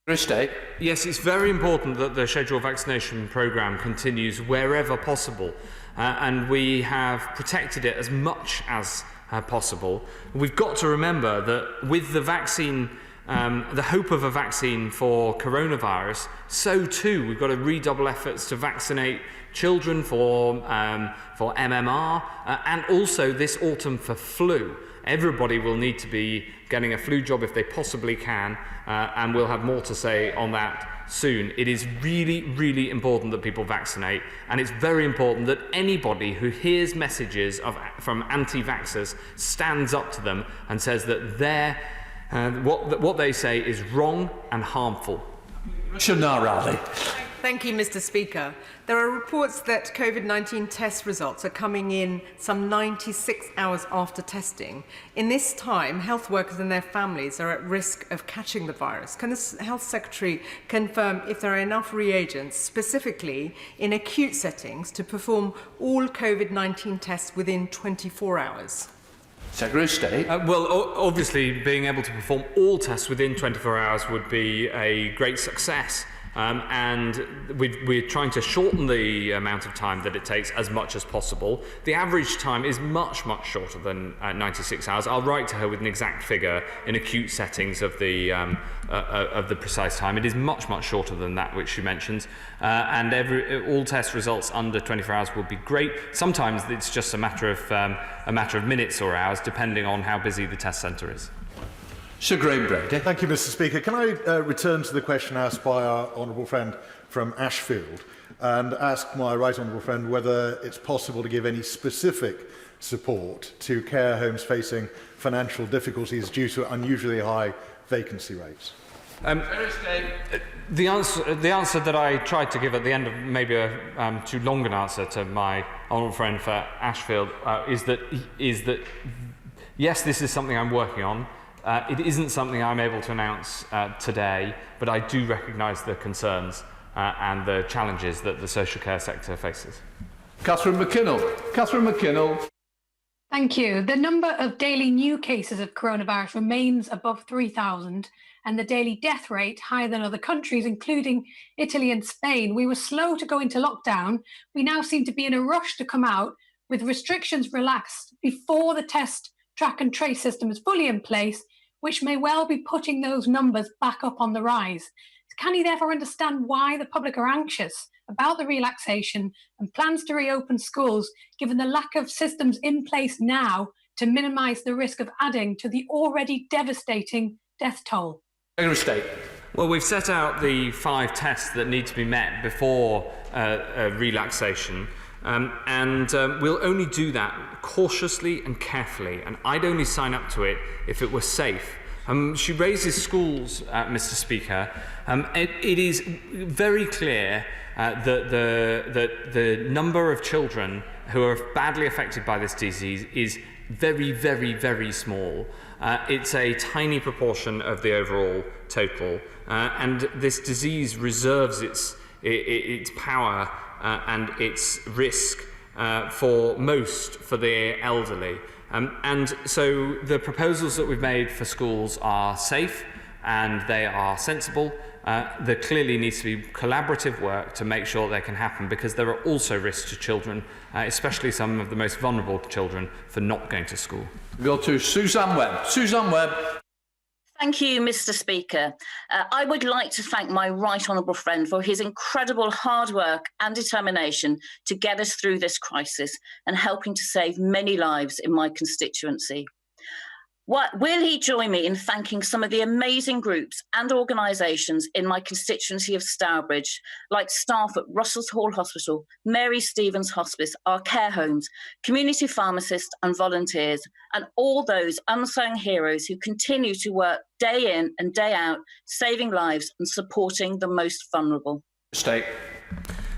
Yes, it's very important that the scheduled vaccination programme continues wherever possible. And we have protected it as much as possible. We've got to remember that with the vaccine, the hope of a vaccine for coronavirus, so too we've got to redouble efforts to vaccinate children for MMR and also this autumn for flu. Everybody will need to be getting a flu jab if they possibly can, and we'll have more to say on that soon. It is really, really important that people vaccinate, and it's very important that anybody who hears messages from anti-vaxxers stands up to them and says that what they say is wrong and harmful. Thank you, Mr. Speaker. There are reports that COVID-19 test results are coming in some 96 hours after testing. In this time, health workers and their families are at risk of catching the virus. Can the Health Secretary confirm if there are enough reagents, specifically in acute settings, to perform all COVID-19 tests within 24 hours? Secretary of State. Well, obviously, being able to perform all tests within 24 hours would be a great success. And we're trying to shorten the amount of time that it takes as much as possible. The average time is much, much shorter than 96 hours. I'll write to her with an exact figure in acute settings of the precise time. It is much, much shorter than that which she mentions. And all test results under 24 hours will be great. Sometimes it's just a matter of minutes or hours, depending on how busy the test centre is. Thank you, Mr. Speaker. Can I return to the question asked by our honourable friend from Ashfield and ask my right honourable friend whether it's possible to give any specific support to care homes facing financial difficulties due to unusually high vacancy rates? The answer that I tried to give at the end of maybe a too long an answer to my honourable friend for Ashfield is that yes, this is something I'm working on. It isn't something I'm able to announce today, but I do recognise the concerns and the challenges that the social care sector faces. Catherine McKinnell. Thank you. The number of daily new cases of coronavirus remains above 3,000, and the daily death rate higher than other countries, including Italy and Spain. We were slow to go into lockdown. We now seem to be in a rush to come out with restrictions relaxed before the test, track and trace system is fully in place, which may well be putting those numbers back up on the rise. Can he therefore understand why the public are anxious about the relaxation and plans to reopen schools, given the lack of systems in place now to minimise the risk of adding to the already devastating death toll? Well, we've set out the 5 tests that need to be met before relaxation. And we'll only do that cautiously and carefully, and I'd only sign up to it if it were safe. She raises schools, Mr. Speaker. It is very clear that the number of children who are badly affected by this disease is very, very, very small. It's a tiny proportion of the overall total, and this disease reserves its power and its risk for the elderly. And so the proposals that we've made for schools are safe and they are sensible. There clearly needs to be collaborative work to make sure they can happen, because there are also risks to children, especially some of the most vulnerable children, for not going to school. We'll go to Suzanne Webb. Suzanne Webb. Thank you, Mr. Speaker. I would like to thank my right honourable friend for his incredible hard work and determination to get us through this crisis and helping to save many lives in my constituency. Will he join me in thanking some of the amazing groups and organisations in my constituency of Stourbridge, like staff at Russell's Hall Hospital, Mary Stevens Hospice, our care homes, community pharmacists and volunteers, and all those unsung heroes who continue to work day in and day out, saving lives and supporting the most vulnerable?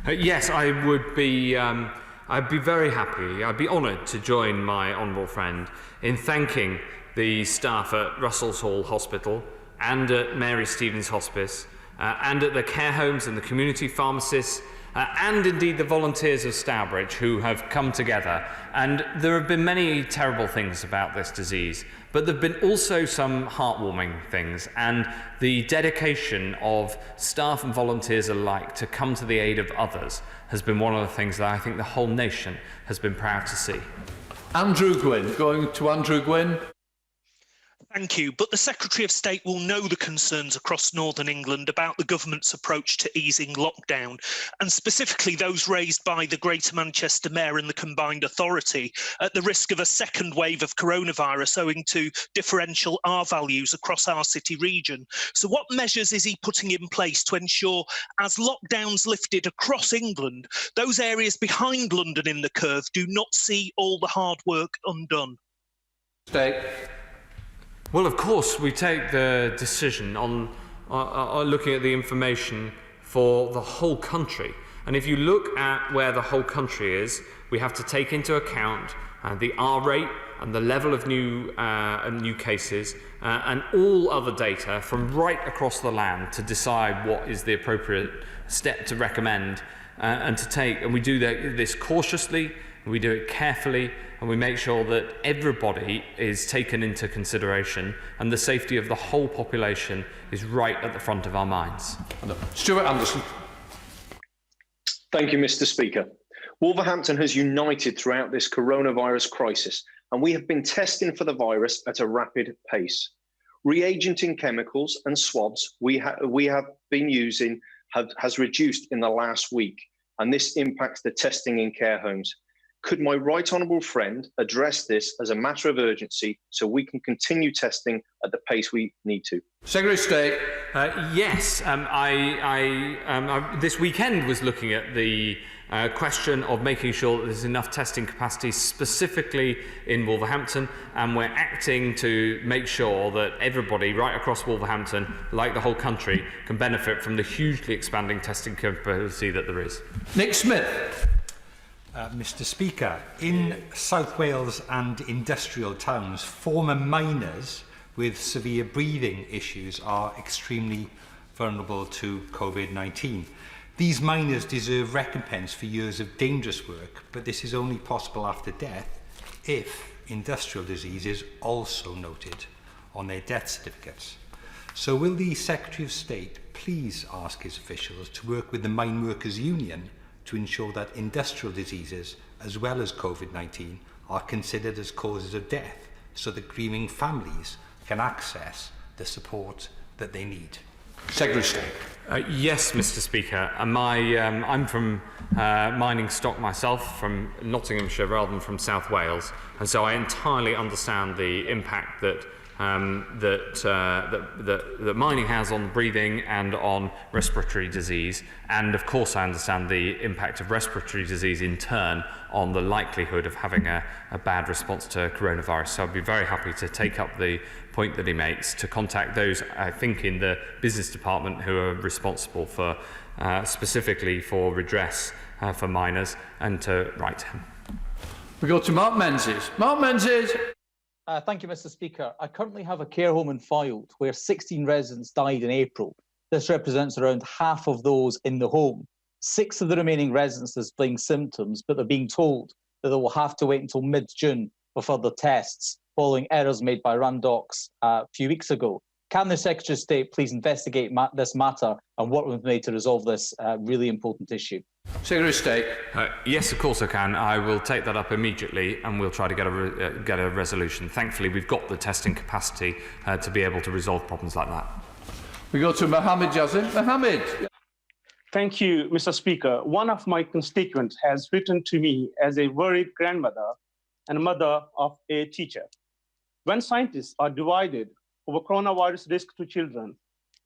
Yes, I would be. I'd be very happy. I'd be honoured to join my honourable friend in thanking the staff at Russell's Hall Hospital and at Mary Stevens Hospice and at the care homes and the community pharmacists and indeed the volunteers of Stourbridge who have come together. And there have been many terrible things about this disease, but there have been also some heartwarming things, and the dedication of staff and volunteers alike to come to the aid of others has been one of the things that I think the whole nation has been proud to see. Andrew Gwynn. Going to Andrew Gwynn. Thank you. But the Secretary of State will know the concerns across Northern England about the government's approach to easing lockdown, and specifically those raised by the Greater Manchester Mayor and the Combined Authority at the risk of a second wave of coronavirus owing to differential R values across our city region. So what measures is he putting in place to ensure, as lockdowns lifted across England, those areas behind London in the curve do not see all the hard work undone? Well, of course, we take the decision on looking at the information for the whole country. And if you look at where the whole country is, we have to take into account the R rate and the level of new cases and all other data from right across the land to decide what is the appropriate step to recommend and to take. And we do this cautiously, and we do it carefully, and we make sure that everybody is taken into consideration and the safety of the whole population is right at the front of our minds. Stuart Anderson. Thank you, Mr. Speaker. Wolverhampton has united throughout this coronavirus crisis, and we have been testing for the virus at a rapid pace. Reagenting chemicals and swabs we have been using has reduced in the last week, and this impacts the testing in care homes. Could my right honourable friend address this as a matter of urgency so we can continue testing at the pace we need to? Secretary of State. Yes, this weekend was looking at the question of making sure that there's enough testing capacity specifically in Wolverhampton, and we're acting to make sure that everybody right across Wolverhampton, like the whole country, can benefit from the hugely expanding testing capability that there is. Nick Smith. Mr. Speaker, in South Wales and industrial towns, former miners with severe breathing issues are extremely vulnerable to COVID-19. These miners deserve recompense for years of dangerous work, but this is only possible after death if industrial disease is also noted on their death certificates. So will the Secretary of State please ask his officials to work with the Mine Workers Union to ensure that industrial diseases, as well as COVID-19, are considered as causes of death, so that grieving families can access the support that they need? Secretary of State. Yes, Mr. Speaker. I'm from mining stock myself, from Nottinghamshire rather than from South Wales, and so I entirely understand the impact that mining has on breathing and on respiratory disease, and of course I understand the impact of respiratory disease in turn on the likelihood of having a bad response to coronavirus. So I'd be very happy to take up the point that he makes, to contact those, I think, in the business department who are responsible for specifically for redress for minors, and to write to him. We go to Mark Menzies. Mark Menzies. Thank you, Mr. Speaker. I currently have a care home in Fylde where 16 residents died in April. This represents around half of those in the home. 6 of the remaining residents are displaying symptoms, but they're being told that they will have to wait until mid-June for further tests, following errors made by Randox a few weeks ago. Can the Secretary of State please investigate this matter and work with me to resolve this really important issue? Secretary of State. Yes, of course I can. I will take that up immediately, and we'll try to get a resolution. Thankfully, we've got the testing capacity to be able to resolve problems like that. We go to Mohammed Yazin. Mohammed. Thank you, Mr. Speaker. One of my constituents has written to me as a worried grandmother and mother of a teacher. When scientists are divided over coronavirus risk to children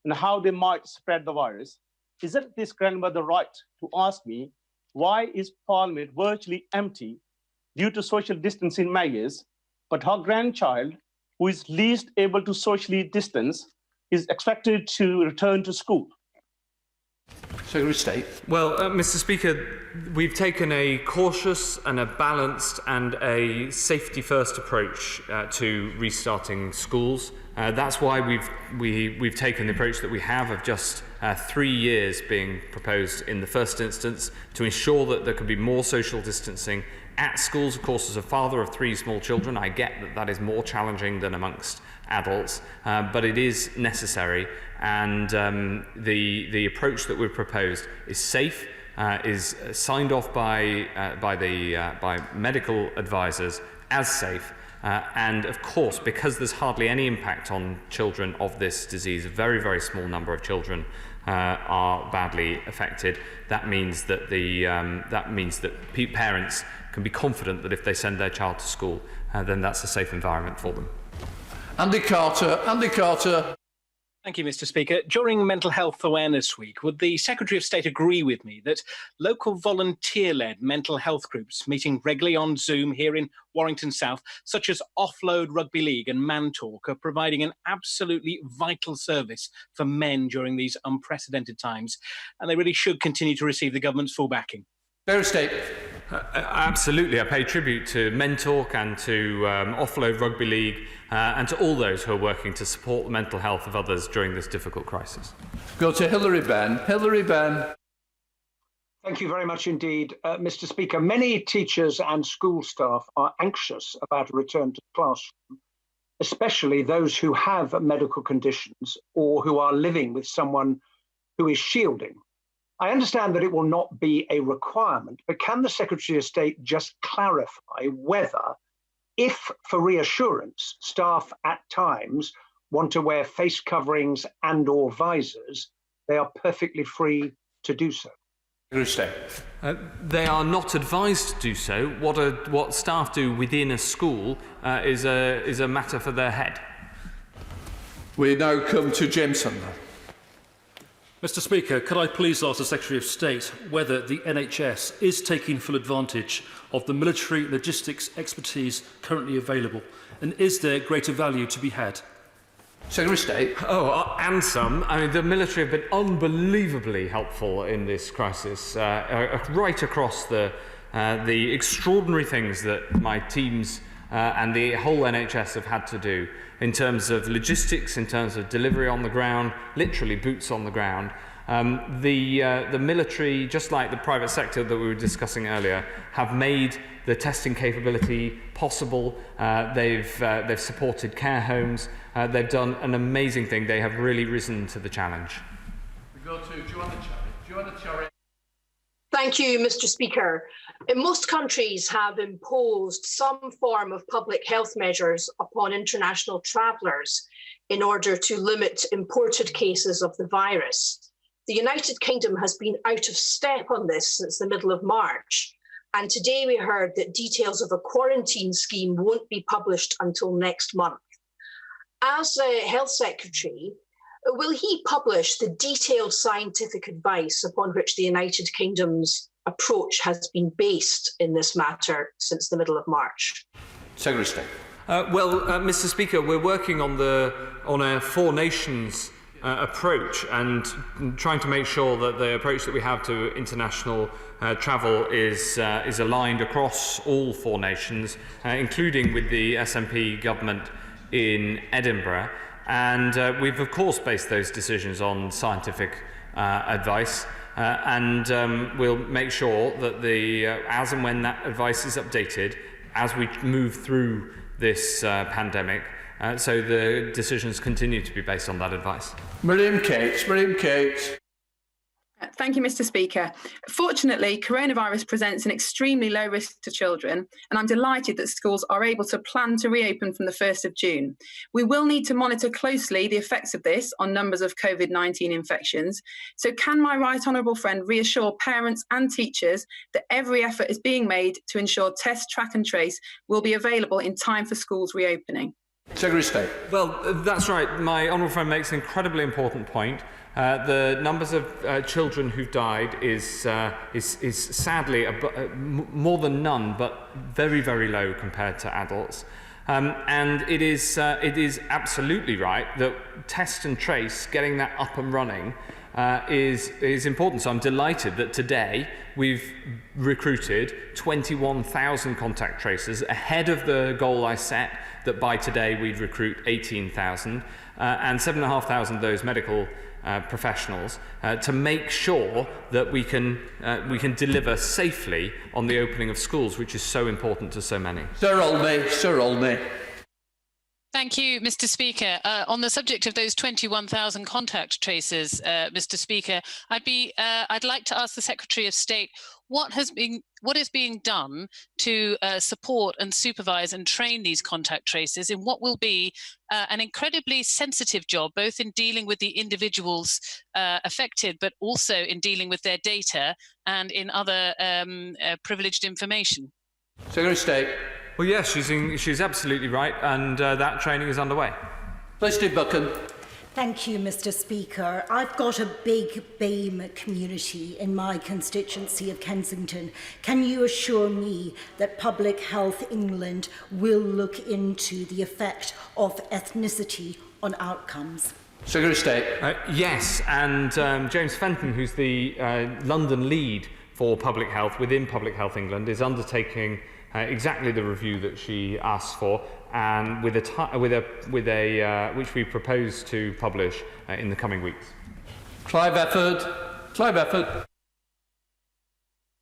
and how they might spread the virus, isn't this grandmother right to ask me, why is Parliament virtually empty due to social distancing measures, but her grandchild, who is least able to socially distance, is expected to return to school? Secretary of State. Well, Mr. Speaker, we've taken a cautious and a balanced and a safety-first approach to restarting schools. That's why we've taken the approach that we have of just 3 years being proposed in the first instance, to ensure that there can be more social distancing at schools. Of course, as a father of 3 small children, I get that that is more challenging than amongst adults, but it is necessary, and the approach that we've proposed is safe, is signed off by medical advisors as safe, and of course, because there's hardly any impact on children of this disease, a very, very small number of children are badly affected. That means that parents can be confident that if they send their child to school, then that's a safe environment for them. Andy Carter. Andy Carter. Thank you, Mr. Speaker. During Mental Health Awareness Week, would the Secretary of State agree with me that local volunteer-led mental health groups meeting regularly on Zoom here in Warrington South, such as Offload Rugby League and Man Talk, are providing an absolutely vital service for men during these unprecedented times, and they really should continue to receive the government's full backing? Secretary of State. Absolutely. I pay tribute to Men Talk and to Offload Rugby League and to all those who are working to support the mental health of others during this difficult crisis. Go to Hilary Benn. Hilary Benn. Thank you very much indeed, Mr. Speaker. Many teachers and school staff are anxious about a return to the classroom, especially those who have medical conditions or who are living with someone who is shielding. I understand that it will not be a requirement, but can the Secretary of State just clarify whether, if for reassurance, staff at times want to wear face coverings and or visors, they are perfectly free to do so? They are not advised to do so. What staff do within a school is a matter for their head. We now come to James Sumner. Mr. Speaker, could I please ask the Secretary of State whether the NHS is taking full advantage of the military logistics expertise currently available, and is there greater value to be had? Secretary of State. Oh, and some. I mean, the military have been unbelievably helpful in this crisis, right across the extraordinary things that my teams and the whole NHS have had to do in terms of logistics, in terms of delivery on the ground, literally boots on the ground. The military, just like the private sector that we were discussing earlier, have made the testing capability possible. They've supported care homes. They've done an amazing thing. They have really risen to the challenge. We go to Joanna Cherry. Joanna Cherry. Thank you, Mr. Speaker. Most countries have imposed some form of public health measures upon international travellers in order to limit imported cases of the virus. The United Kingdom has been out of step on this since the middle of March, and today we heard that details of a quarantine scheme won't be published until next month. As Health Secretary, will he publish the detailed scientific advice upon which the United Kingdom's approach has been based in this matter since the middle of March? Secretary of State. Mr. Speaker, we're working on a four nations approach and trying to make sure that the approach that we have to international travel is aligned across all four nations, including with the SNP government in Edinburgh. And we've, of course, based those decisions on scientific advice. And we'll make sure that as and when that advice is updated, as we move through this pandemic, so the decisions continue to be based on that advice. Miriam Cates. Thank you, Mr. Speaker. Fortunately, coronavirus presents an extremely low risk to children, and I'm delighted that schools are able to plan to reopen from the 1st of June. We will need to monitor closely the effects of this on numbers of COVID-19 infections. So can my right honourable friend reassure parents and teachers that every effort is being made to ensure test, track and trace will be available in time for schools reopening? Secretary of State. Well, that's right. My honourable friend makes an incredibly important point. The numbers of children who've died is sadly more than none, but very, very low compared to adults. And it is absolutely right that test and trace, getting that up and running, is important. So I'm delighted that today we've recruited 21,000 contact tracers ahead of the goal I set that by today we'd recruit 18,000 and 7,500 of those medical professionals to make sure that we can deliver safely on the opening of schools, which is so important to so many. Sir Olney. Thank you, Mr. Speaker. On the subject of those 21,000 contact tracers, Mr. Speaker, I'd like to ask the Secretary of State what is being done to support and supervise and train these contact tracers in what will be an incredibly sensitive job, both in dealing with the individuals affected, but also in dealing with their data and in other privileged information. Secretary of State. Well, yes, she's absolutely right, and that training is underway. Please do, Buchan. Thank you, Mr. Speaker. I've got a big BAME community in my constituency of Kensington. Can you assure me that Public Health England will look into the effect of ethnicity on outcomes? Secretary of State. Yes, and James Fenton, who's the London lead for public health within Public Health England, is undertaking exactly the review that she asked for, and which we propose to publish in the coming weeks. Clive Efford.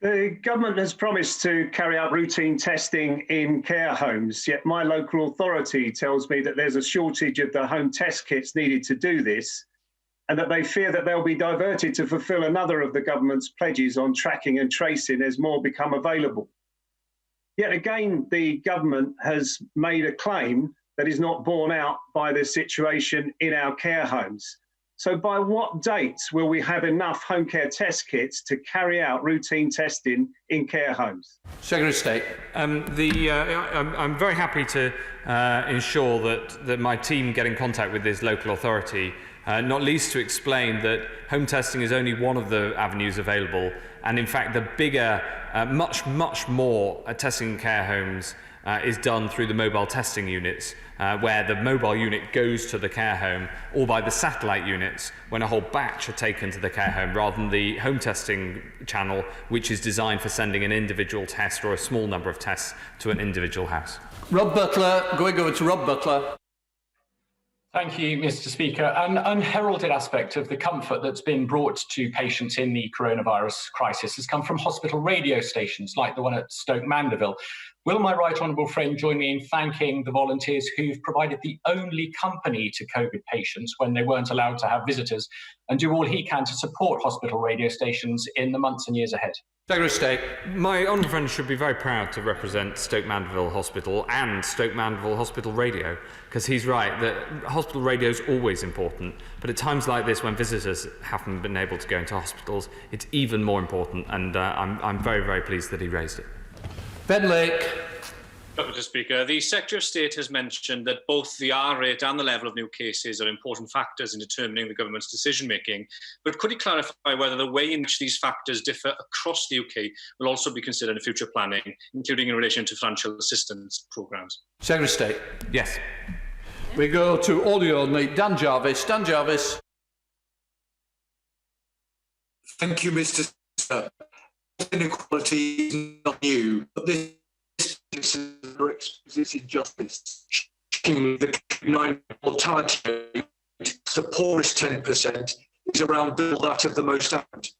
The government has promised to carry out routine testing in care homes, yet my local authority tells me that there's a shortage of the home test kits needed to do this, and that they fear that they'll be diverted to fulfil another of the government's pledges on tracking and tracing as more become available. Yet again, the government has made a claim that is not borne out by the situation in our care homes. So by what dates will we have enough home care test kits to carry out routine testing in care homes? Secretary of State. I'm very happy to ensure that my team get in contact with this local authority, not least to explain that home testing is only one of the avenues available, and in fact the bigger, much more testing in care homes is done through the mobile testing units, where the mobile unit goes to the care home, or by the satellite units when a whole batch are taken to the care home, rather than the home testing channel, which is designed for sending an individual test or a small number of tests to an individual house. Rob Butler, going over to Rob Butler. Thank you, Mr. Speaker. An unheralded aspect of the comfort that's been brought to patients in the coronavirus crisis has come from hospital radio stations like the one at Stoke Mandeville. Will my right honourable friend join me in thanking the volunteers who've provided the only company to COVID patients when they weren't allowed to have visitors, and do all he can to support hospital radio stations in the months and years ahead? Secretary of State. My honourable friend should be very proud to represent Stoke Mandeville Hospital and Stoke Mandeville Hospital Radio, because he's right that hospital radio is always important, but at times like this when visitors haven't been able to go into hospitals, it's even more important, and I'm very, very pleased that he raised it. Ben Lake. Mr. Speaker, the Secretary of State has mentioned that both the R rate and the level of new cases are important factors in determining the government's decision-making. But could he clarify whether the way in which these factors differ across the UK will also be considered in future planning, including in relation to financial assistance programmes? Secretary of State. Yes. We go to audio only. Dan Jarvis. Dan Jarvis. Thank you, Mr. Speaker. Inequality is not new, but this exposes injustice. The COVID-19 mortality rate, the poorest 10%, is around double that of the most affluent.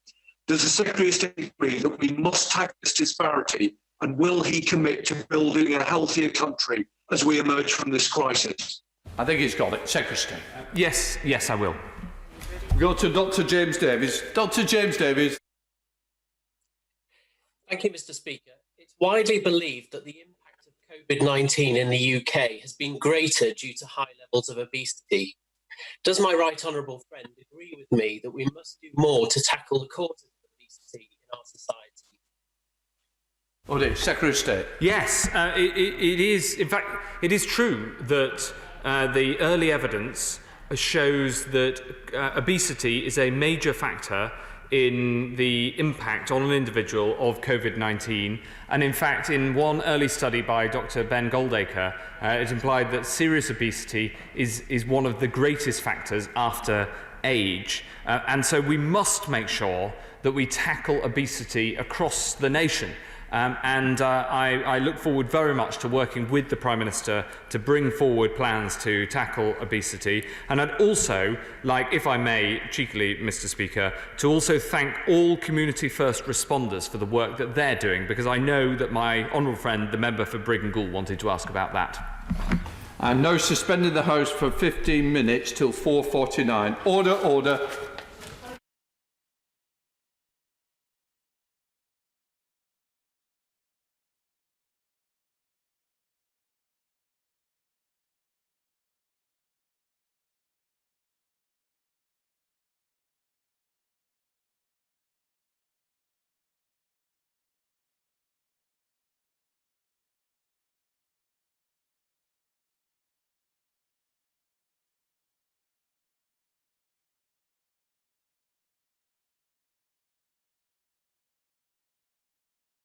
Does the Secretary of State agree that we must tackle this disparity, and will he commit to building a healthier country as we emerge from this crisis? I think he's got it. Secretary of State. Yes, I will. Go to Dr. James Davies. Dr. James Davies. Thank you, Mr. Speaker. It's widely believed that the impact of COVID-19 in the UK has been greater due to high levels of obesity. Does my right honourable friend agree with me that we must do more to tackle the causes of obesity in our society? Secretary of State. Yes, it is. In fact, it is true that the early evidence shows that obesity is a major factor in the impact on an individual of COVID-19. And in fact, in one early study by Dr. Ben Goldacre, it implied that serious obesity is one of the greatest factors after age. And so we must make sure that we tackle obesity across the nation. I look forward very much to working with the Prime Minister to bring forward plans to tackle obesity. And I'd also like, if I may, cheekily, Mr. Speaker, to also thank all community first responders for the work that they're doing, because I know that my honourable friend, the member for Brigg and Gould, wanted to ask about that. I'm now suspending the House for 15 minutes till 4:49. Order, order.